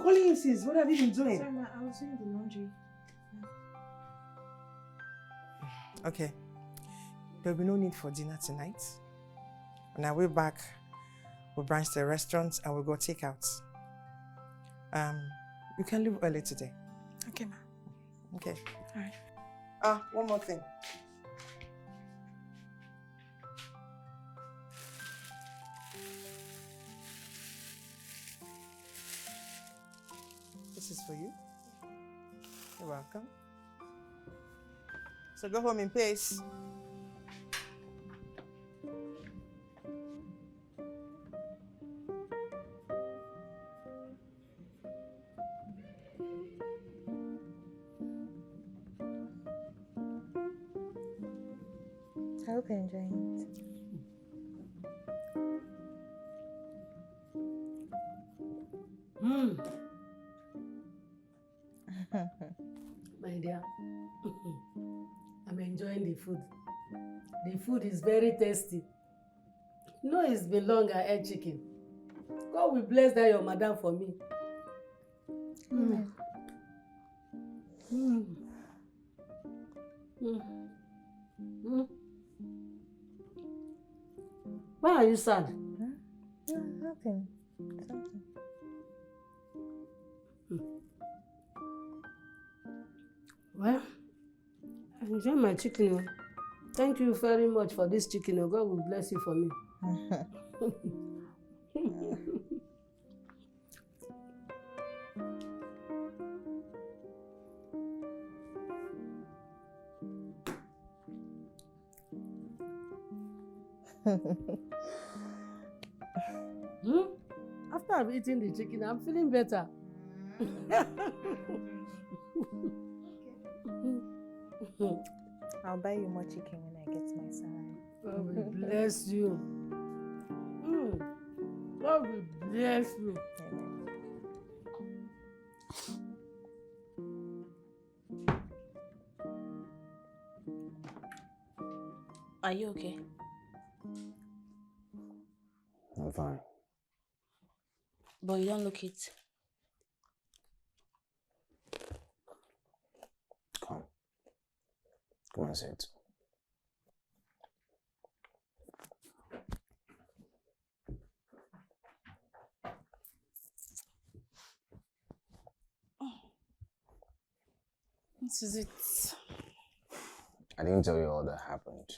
S3: calling you since. What have you been doing?
S1: Sorry, ma, I was doing the laundry.
S6: Okay. There'll be no need for dinner tonight. On our way back, we'll branch to the restaurant and we'll go take out. You can leave early today.
S1: Okay, ma.
S6: Okay.
S1: Alright.
S6: One more thing. This is for you. You're welcome. So go home in peace.
S2: I hope you're enjoying
S3: Mm. My dear, I'm enjoying the food. The food is very tasty. You know it's been long I ate chicken. God will bless that your madam for me. Mm. Mm. Mm. Mm. Why are you sad?
S2: No, nothing. Something.
S3: Well, I enjoy my chicken. Oh. Thank you very much for this chicken. Oh. God will bless you for me. After I've eaten the chicken, I'm feeling better.
S2: I'll buy you more chicken when I get my salary.
S3: God will bless you. God will bless you.
S8: Are you okay?
S7: I'm fine.
S8: But you don't look it.
S7: Come. Come and sit.
S8: What is it?
S7: I didn't tell you all that happened.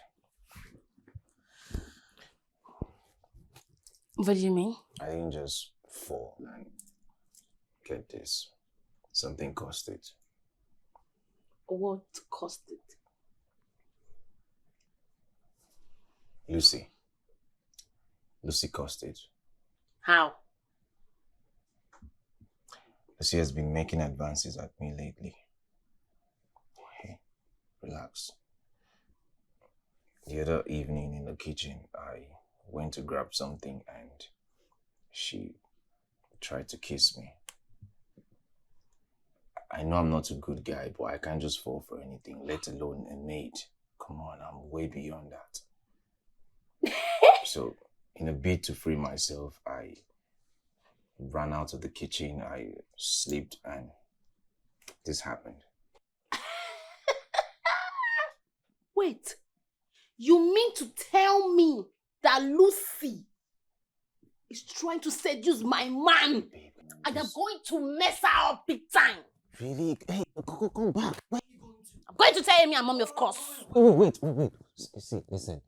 S8: What do you mean?
S7: I didn't just fall and get this. Something caused it.
S8: What caused it?
S7: Lucy. Lucy caused it.
S8: How?
S7: Lucy has been making advances at me lately. Hey, relax. The other evening in the kitchen, I went to grab something and she tried to kiss me. I know I'm not a good guy, but I can't just fall for anything, let alone a maid. Come on, I'm way beyond that. So, in a bid to free myself, I ran out of the kitchen, I slipped, and this happened.
S8: Wait, you mean to tell me that Lucy is trying to seduce my man?
S7: Babe,
S8: and I'm going to mess her up big time.
S7: Really? Hey, come back. Where are you going to?
S8: I'm going to tell Amy and Mommy, of course.
S7: Wait. See, listen.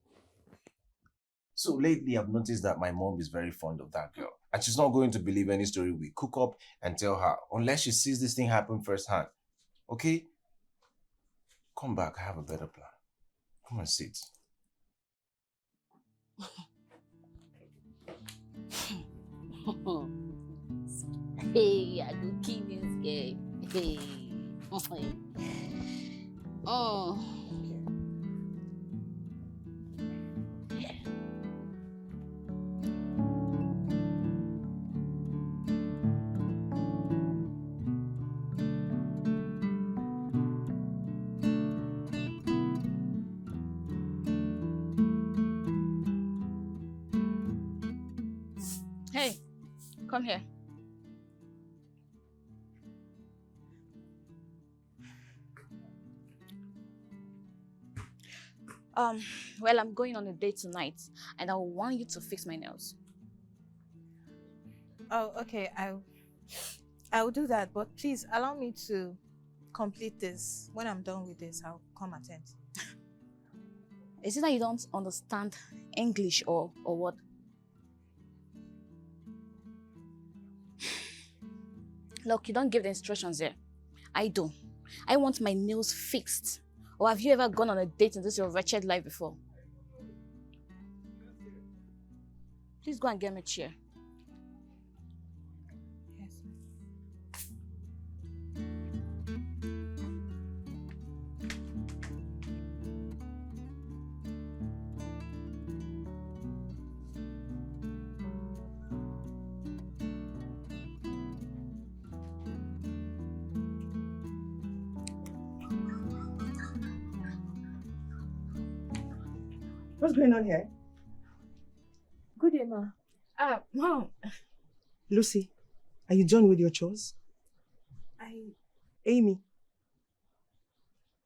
S7: So lately I've noticed that my mom is very fond of that girl. And she's not going to believe any story we cook up and tell her, unless she sees this thing happen firsthand. Okay? Come back, I have a better plan. Come and sit.
S8: Hey, I go kill this guy. Hey. Oh. Hey, come here.
S11: Well, I'm going on a date tonight, and I want you to fix my nails.
S2: Oh, okay. I'll do that, but please allow me to complete this. When I'm done with this, I'll come attend.
S11: Is it that you don't understand English or what? Look, you don't give the instructions here. I do. I want my nails fixed. Or have you ever gone on a date in this your wretched life before? Please go and get me a chair.
S2: Yes.
S6: What's going on here?
S2: Good day, ma.
S11: Mom.
S6: Lucy, are you done with your chores? Amy,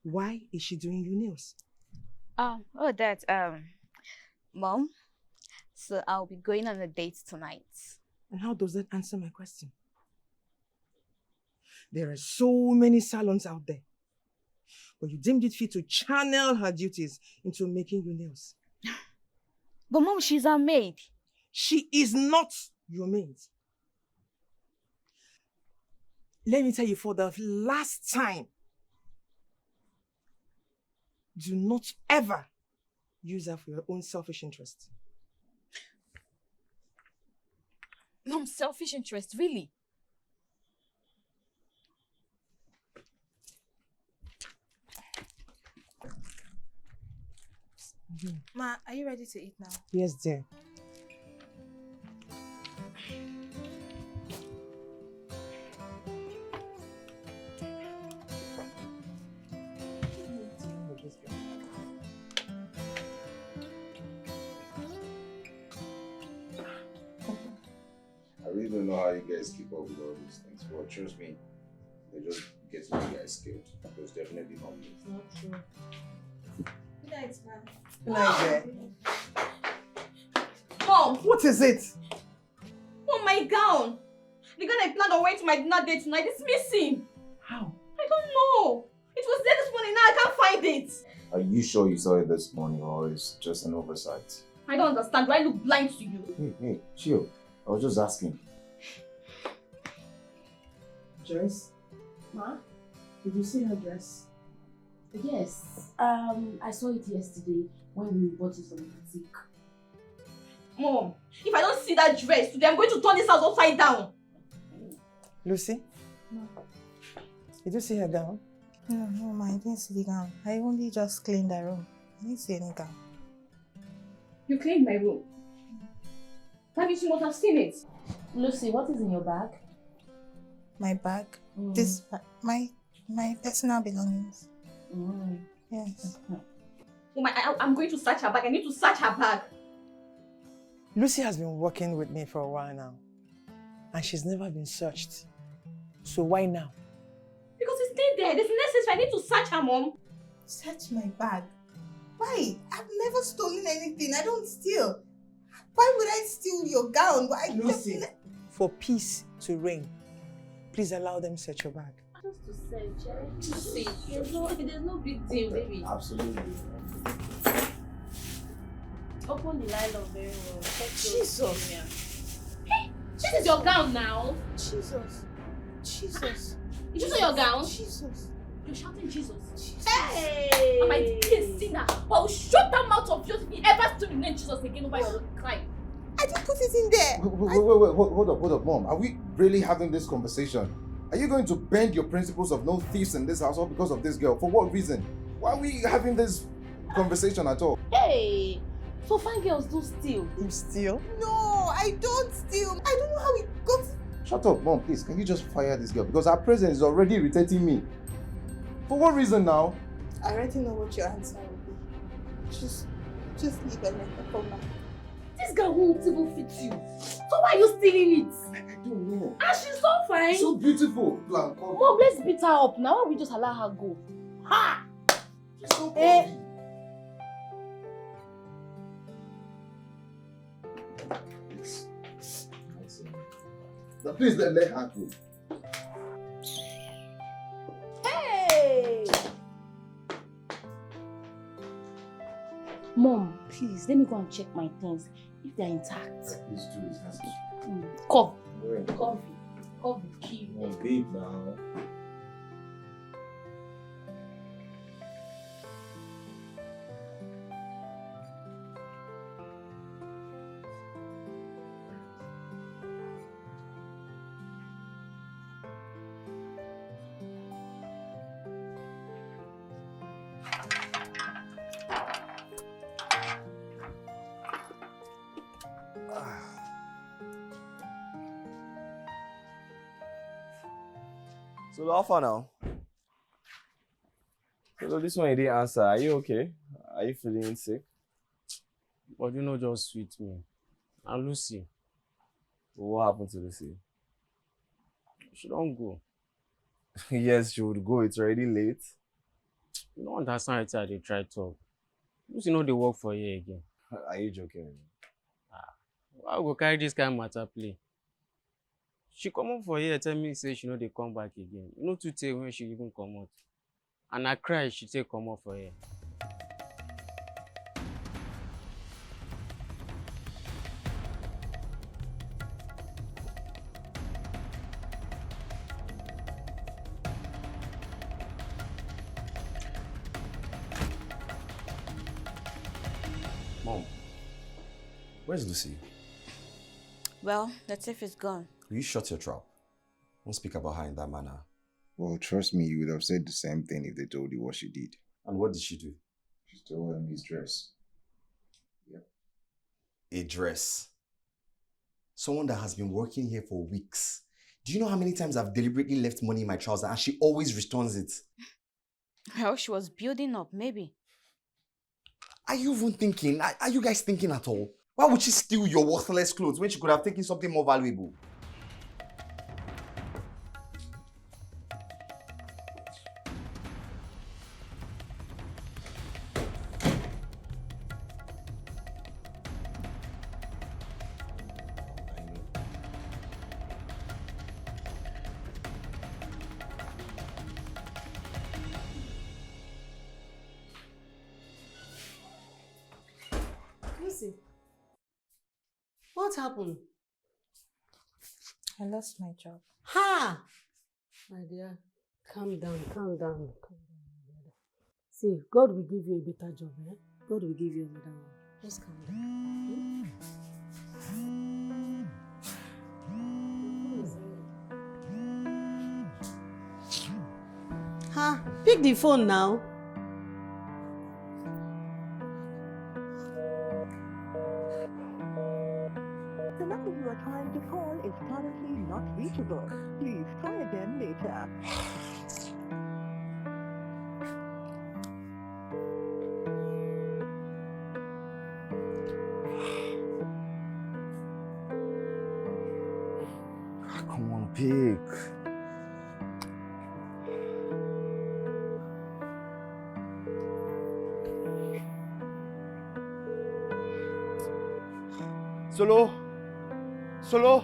S6: why is she doing your nails?
S11: Mom. So I'll be going on a date tonight.
S6: And how does that answer my question? There are so many salons out there, but you deemed it fit to channel her duties into making your nails.
S11: But Mom, she's our maid.
S6: She is not your maid. Let me tell you for the last time, do not ever use her for your own selfish interest.
S11: Mom, selfish interest, really?
S2: Ma, are you ready to eat now?
S6: Yes, dear.
S9: I really don't know how you guys keep up with all these things, but trust me, they just get you guys scared. There's definitely not me.
S2: It's not true. Good night, ma.
S6: Good night, dear.
S8: Mom!
S6: What is it?
S8: Mom, my gown! The gown I planned on wearing to my dinner date tonight is missing!
S6: How?
S8: I don't know! It was there this morning, now I can't find it!
S9: Are you sure you saw it this morning, or it's just an oversight?
S8: I don't understand. Do I look blind to you?
S9: Hey, chill. I was just asking.
S6: Joyce,
S12: Ma?
S6: did you see her dress?
S12: Yes. I saw it yesterday when we bought it from the boutique.
S8: Mom, if I don't see that dress today, I'm going to turn this house upside down.
S6: Lucy?
S2: Ma.
S6: Did you see her gown?
S2: No, ma, I didn't see the gown. I only just cleaned the room. I didn't see any gown.
S8: You cleaned my room. That means you must have seen it.
S12: Lucy, what is in your bag?
S2: My bag? This bag? My personal belongings. Yes.
S8: Mom, I'm going to search her bag. I need to search her bag.
S6: Lucy has been working with me for a while now, and she's never been searched. So why now?
S8: Because it's still there. It's necessary. I need to search her, Mom.
S1: Search my bag? Why? I've never stolen anything. I don't steal. Why would I steal your gown? Why?
S6: Lucy, for peace to reign, please allow them search your bag.
S12: Just to search, eh?
S8: See, there's no big deal, baby.
S9: Absolutely.
S12: Open the nylon very well.
S8: Jesus. Hey, this is your gown now.
S2: Jesus. Jesus.
S8: Is this your gown?
S2: Jesus.
S8: You're shouting Jesus.
S2: Jesus.
S8: Hey! I might be a sinner, but I'll shut that mouth of yours if you ever still name Jesus again over your crime.
S1: I didn't put it in there.
S9: Wait, hold up, Mom. Are we really having this conversation? Are you going to bend your principles of no thieves in this house all because of this girl? For what reason? Why are we having this conversation at all?
S12: Hey! So fine girls do steal.
S6: You steal?
S1: No, I don't steal. I don't know how it got.
S9: Shut up, Mom, please. Can you just fire this girl? Because her presence is already irritating me. For what reason now?
S1: I already know what your answer will be. Just leave and let her come back.
S8: This girl won't even fit you. So why are you stealing it?
S9: I don't know.
S8: And she's so fine.
S9: So beautiful. Plan,
S8: Mom, let's beat her up now. Why don't we just allow her go? Ha!
S9: She's so
S2: Eh.
S9: pretty. Now please let her go.
S12: Hey! Mom, please, let me go and check my things. If they're intact.
S9: Please do it, Nancy.
S12: Come.
S9: Where?
S12: Coffee, key.
S9: Oh, babe, now.
S13: So how far now? So this one you didn't answer. Are you okay? Are you feeling sick?
S5: But you know, just sweet me. And Lucy.
S13: What happened to Lucy?
S5: She don't go.
S13: Yes, she would go. It's already late.
S5: You don't understand it. They try talk. Lucy know they work for you again.
S13: Are you joking?
S5: Why go carry this kind of matter play? She come up for here, tell me say she know they come back again. You know to tell when she even come out. And I cry, she take come up for here.
S13: Mom, where's Lucy?
S11: Well, the thief is gone.
S13: Will you shut your trap? Don't speak about her in that manner.
S9: Well, trust me, you would have said the same thing if they told you what she did.
S13: And what did she do?
S9: She stole him his dress. Yep.
S13: A dress. Someone that has been working here for weeks. Do you know how many times I've deliberately left money in my trouser and she always returns it?
S11: Well, she was building up, maybe.
S13: Are you even thinking? Are you guys thinking at all? Why would she steal your worthless clothes when she could have taken something more valuable?
S3: Lucy, what happened?
S2: I lost my job.
S3: Ha! My dear, calm down, calm down, calm down, my brother. See, God will give you a better job, eh? God will give you another one. Just calm down. Ha! Pick the phone now.
S14: The number you are trying to call is currently not reachable. Please try again later.
S13: Come on, pick. Solo. Solo.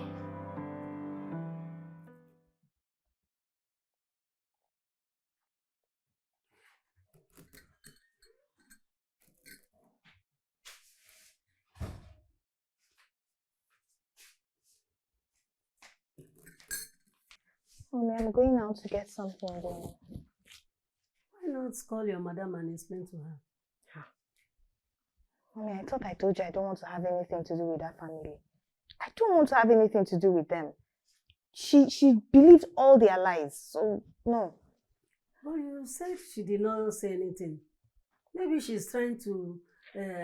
S2: Mommy, I'm going out to get something then.
S3: Why not call your madam and explain to her?
S2: Mommy, I thought I told you I don't want to have anything to do with that family. I don't want to have anything to do with them. She believed all their lies, so no.
S3: But you said she did not say anything. Maybe she's trying to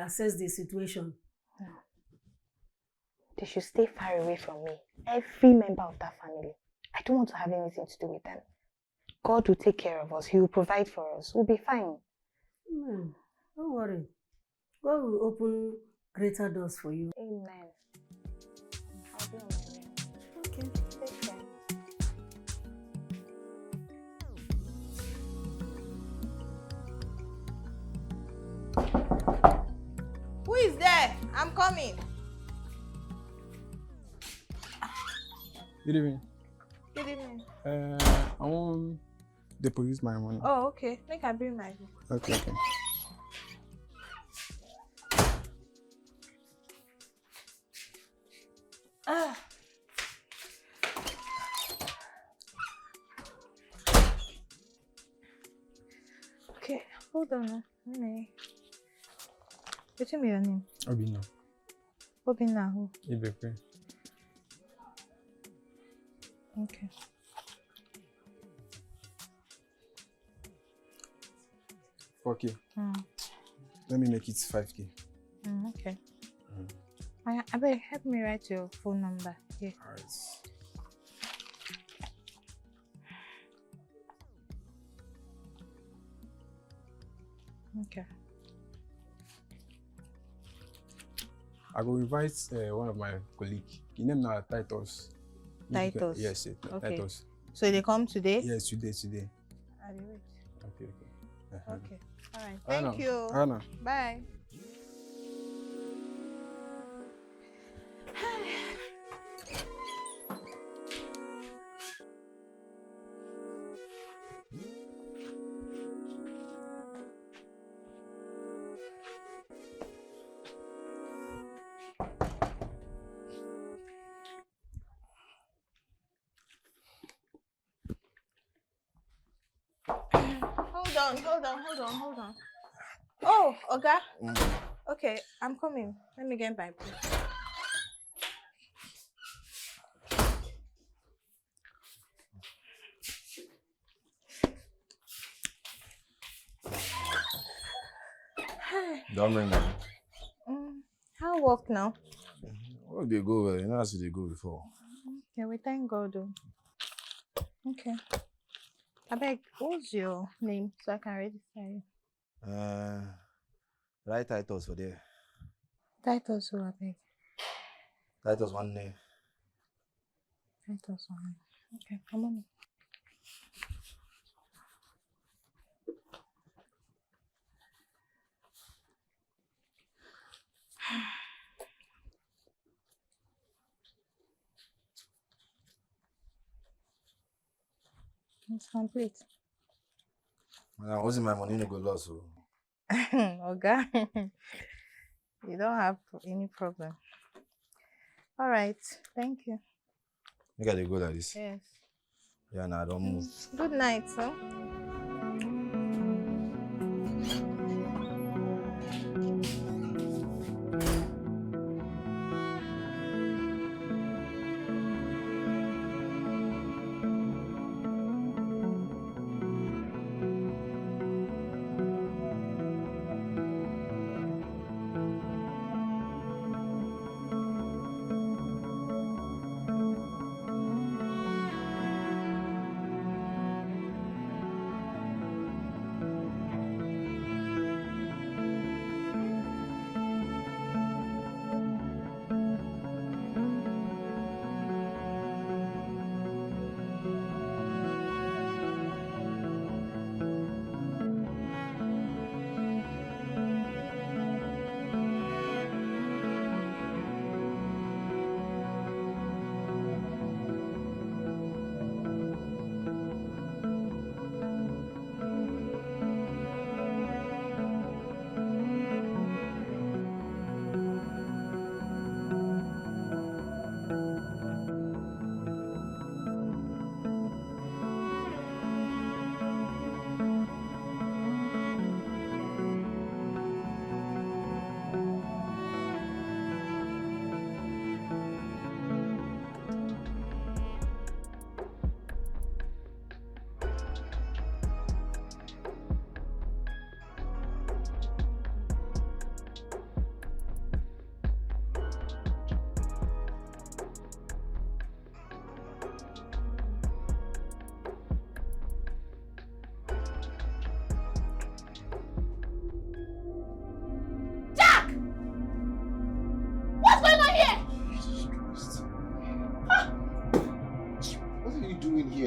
S3: assess the situation.
S2: No. They should stay far away from me. Every member of that family. I don't want to have anything to do with them. God will take care of us. He will provide for us. We'll be fine.
S3: Don't worry. God will open greater doors for you.
S2: Amen. I'll be on my way.
S3: Okay.
S2: Take care.
S1: Who is there? I'm coming.
S15: Good evening.
S2: Good evening.
S15: I want deposit my money.
S2: Oh, okay. Make I bring my book.
S15: Okay.
S2: Ah. Okay, hold on. Let me. What's your name?
S15: Obina.
S2: Obina who?
S15: Ibepe.
S2: Okay.
S15: Okay.
S2: Mm.
S15: Let me make it 5K.
S2: Okay. I better help me write your phone number here.
S15: Alright.
S2: Okay.
S15: I will invite one of my colleagues. His name now Titus.
S2: Titus?
S15: Yes,
S2: Okay.
S15: Titus.
S2: So they come today?
S15: Yes, today.
S2: I will wait.
S15: Okay.
S2: Okay. All right. Thank you.
S15: Anna.
S2: Bye. Hold on. Oh, Oga. Okay, I'm coming. Let me get my book.
S9: Don't ring them.
S2: How work now?
S9: Oh, they go well. You know, as they go before.
S2: Okay, we thank God though. Okay. I beg, what's your name so I can register you?
S13: Write Titus for there.
S2: Titus who, I beg?
S13: Titus one name.
S2: Titus one. Okay, come on. It's complete.
S13: What's in my money? No go loss. So.
S2: Okay. You don't have any problem. All right. Thank you.
S13: You gotta go like this.
S2: Yes.
S13: Yeah, nah, don't move.
S2: Good night, sir.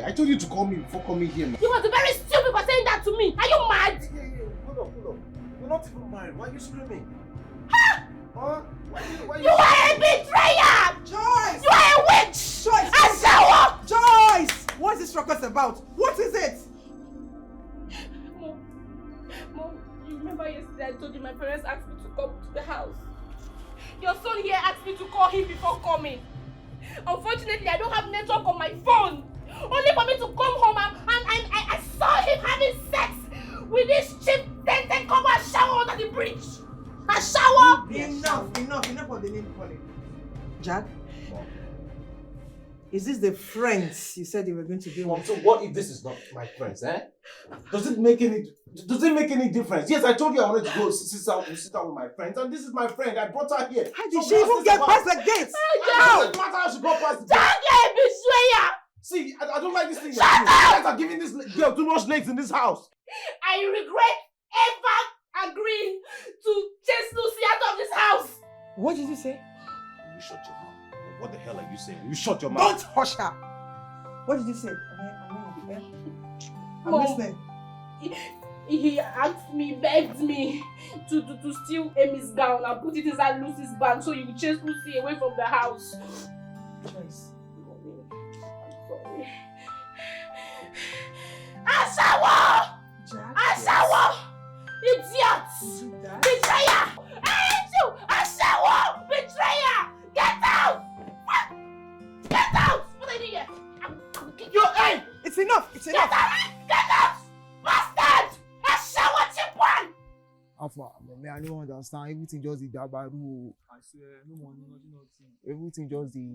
S9: I told you to call me before coming here.
S8: You must be very stupid for saying that to me. Are you mad?
S9: Hold up. You're not even married. Why are you screaming?
S8: Why you are a betrayer!
S6: Joyce!
S8: You are a witch!
S6: Joyce!
S8: And so
S1: ruckus about? What is it?
S8: Mom, you remember yesterday I told you my parents asked me to come to the house? Your son here asked me to call him before coming. Unfortunately, I don't have network on my phone. Only for me to come home and I saw him having sex with this cheap 10 cover shower under the bridge. A shower!
S1: Enough of the name calling. Jack? Is this the friends you said you were going to be with?
S7: So what if this is not my friends, eh? Does it make any difference? Yes, I told you I wanted to go sit out with my friends, and this is my friend. I brought her here.
S1: How did she even get past the gate?
S7: How? It doesn't matter how she got past the gate.
S8: Jack, you're a betrayer!
S7: See, I don't like this thing.
S8: Shut up!
S7: You guys are giving this girl too much legs in this house.
S8: I regret ever agreeing to chase Lucy out of this house.
S1: What did you say?
S7: You shut your mouth. What the hell are you saying? You shut your mouth.
S1: Don't hush her. What did you say? I'm listening.
S8: He asked me, begged me to steal Amy's gown and put it inside Lucy's bag so he would chase Lucy away from the house.
S1: Choice.
S8: Ashawa! Ashawa! Idiot! Betrayer! I hate you! Ashawa! Betrayer! Get out! Get out! What are you here?
S1: Hey! It's enough! It's enough!
S8: Get out! Bastard! Ashawa Chipwan!
S16: Alpha, man, I don't understand. Everything just the dabaru. I swear, no money, nothing. Everything just the.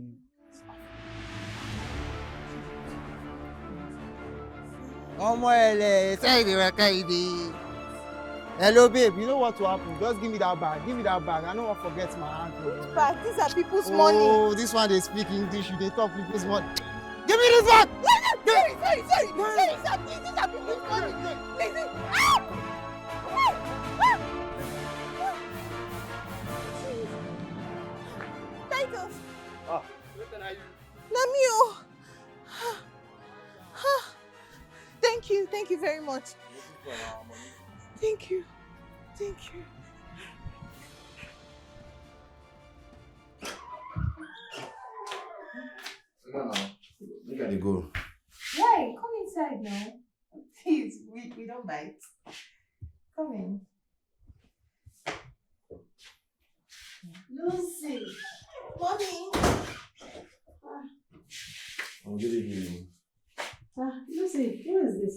S16: Hello, babe. You know what will happen? Just give me that bag. Give me that bag. I don't want to forget my hand.
S1: Which bag? These are people's money.
S16: Oh, this one they speak English. They talk people's money. Give me this bag.
S1: Sorry. These are people's money. Listen. Titus. Namio. Thank you very much. Thank you.
S9: No. You gotta go.
S1: Why? Come inside now. Please, we don't bite. Come in. Lucy. Mommy.
S9: Oh, good evening.
S1: Lucy, who is this?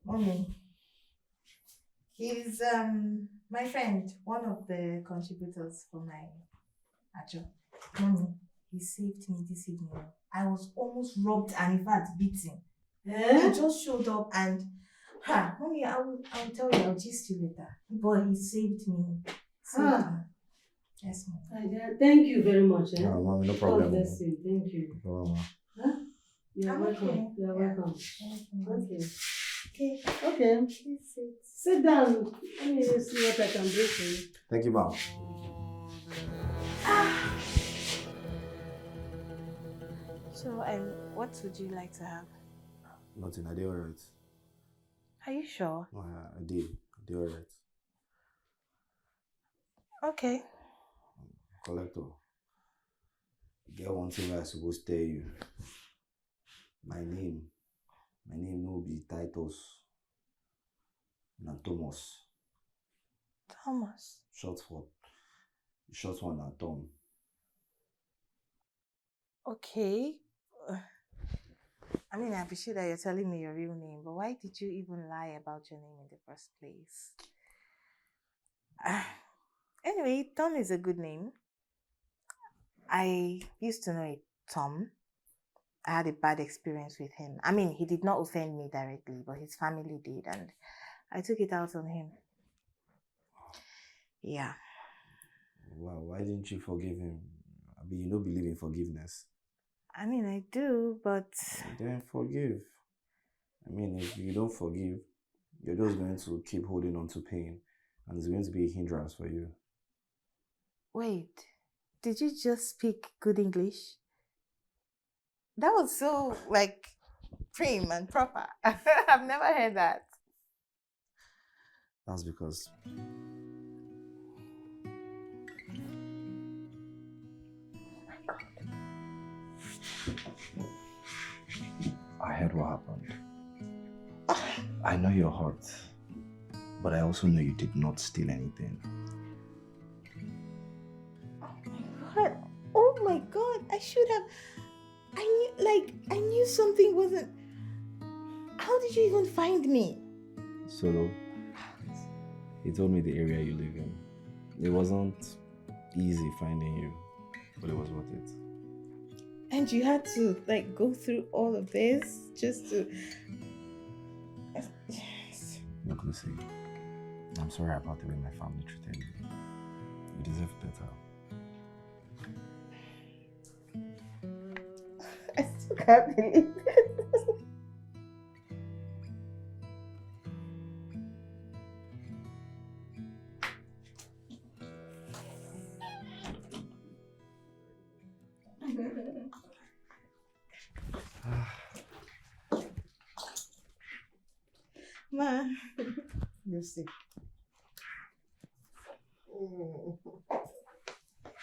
S1: Mommy. He's my friend, one of the contributors for my job. Mommy, he saved me this evening. I was almost robbed and in fact beaten. He just showed up and Mommy, I will tell you, I'll gist you later. But he saved me. Yes, Mommy.
S3: Thank you very much.
S9: No, Mommy, no problem.
S3: God bless you. Thank you.
S9: No problem.
S3: You're welcome.
S1: Okay.
S3: You're welcome.
S1: Okay.
S3: Please sit down. Let me see what I can do for you.
S9: Thank you, Mom.
S2: So, what would you like to have?
S9: Nothing. I did alright.
S2: Are you sure?
S9: No, I did. I did alright.
S2: Okay.
S9: Collector. Get one thing I supposed to tell you. My name no be Titus. Na Thomas.
S2: Thomas.
S9: Short one na Tom.
S2: Okay. I mean, I appreciate that you're telling me your real name, but why did you even lie about your name in the first place? Anyway, Tom is a good name. I used to know a Tom. I had a bad experience with him. I mean, he did not offend me directly, but his family did, and I took it out on him. Yeah.
S9: Wow, why didn't you forgive him? I mean, you don't believe in forgiveness.
S2: I mean, I do, but...
S9: Then forgive. I mean, if you don't forgive, you're just going to keep holding on to pain, and it's going to be a hindrance for you.
S2: Wait, did you just speak good English? That was so, prim and proper. I've never heard that.
S9: That's because...
S17: heard what happened. I know you're hurt, but I also know you did not steal anything.
S1: What? Oh my God! I should have. I knew something wasn't. How did you even find me?
S17: Solo, he told me the area you live in. It wasn't easy finding you, but it was worth it.
S1: And you had to go through all of this just to.
S17: Look, Lucy, I'm sorry about the way my family treated you. You deserve better.
S1: I still can't believe it. Ma, you see.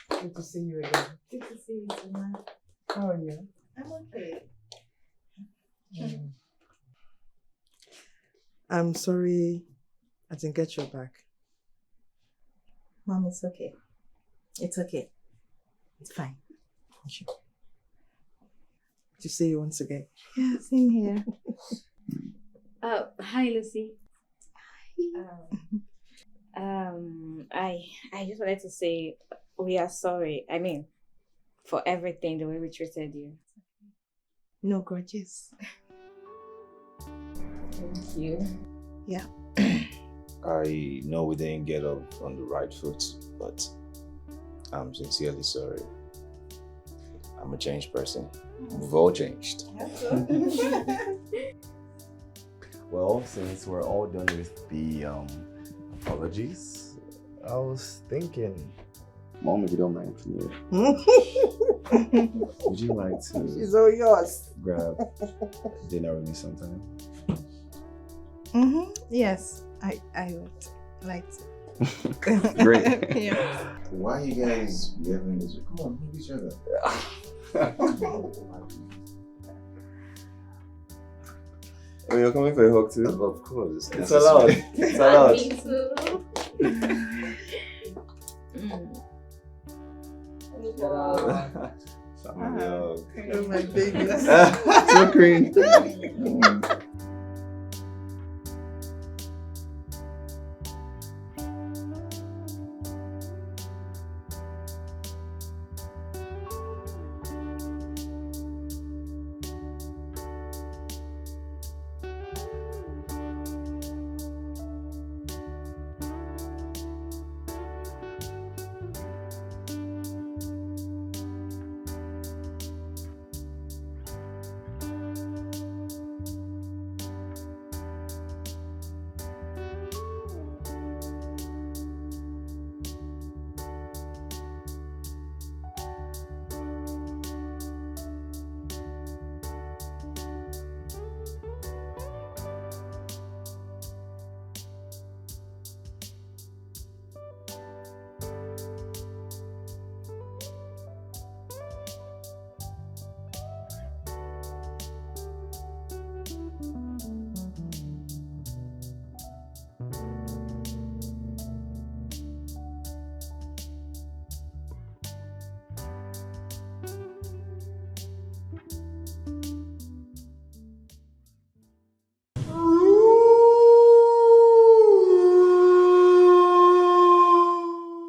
S1: Good to see you again. Good to see you too, Ma. How are you? I'm okay. I'm sorry I didn't get your back. Mom, it's okay. It's okay. It's fine. Thank you. To see you once again. Yeah, same here.
S11: Hi, Lucy. I just wanted to say we are sorry. I mean, for everything, the way we treated you.
S1: No grudges.
S11: Thank you.
S1: Yeah.
S10: I know we didn't get off on the right foot, but I'm sincerely sorry. I'm a changed person. We've all changed.
S17: Well, since we're all done with the apologies, I was thinking, Mom, if you don't mind from you, would you like to
S1: She's all yours.
S17: grab dinner with me sometime?
S1: Yes, I would like to.
S17: Great.
S1: Yeah.
S9: Why are you guys yelling this? Come on, hug each other.
S17: Oh, you're coming for a hug too?
S9: Of course.
S17: It's allowed. It's allowed.
S11: Me too.
S17: Family hug.
S1: Oh my babies.
S17: So green.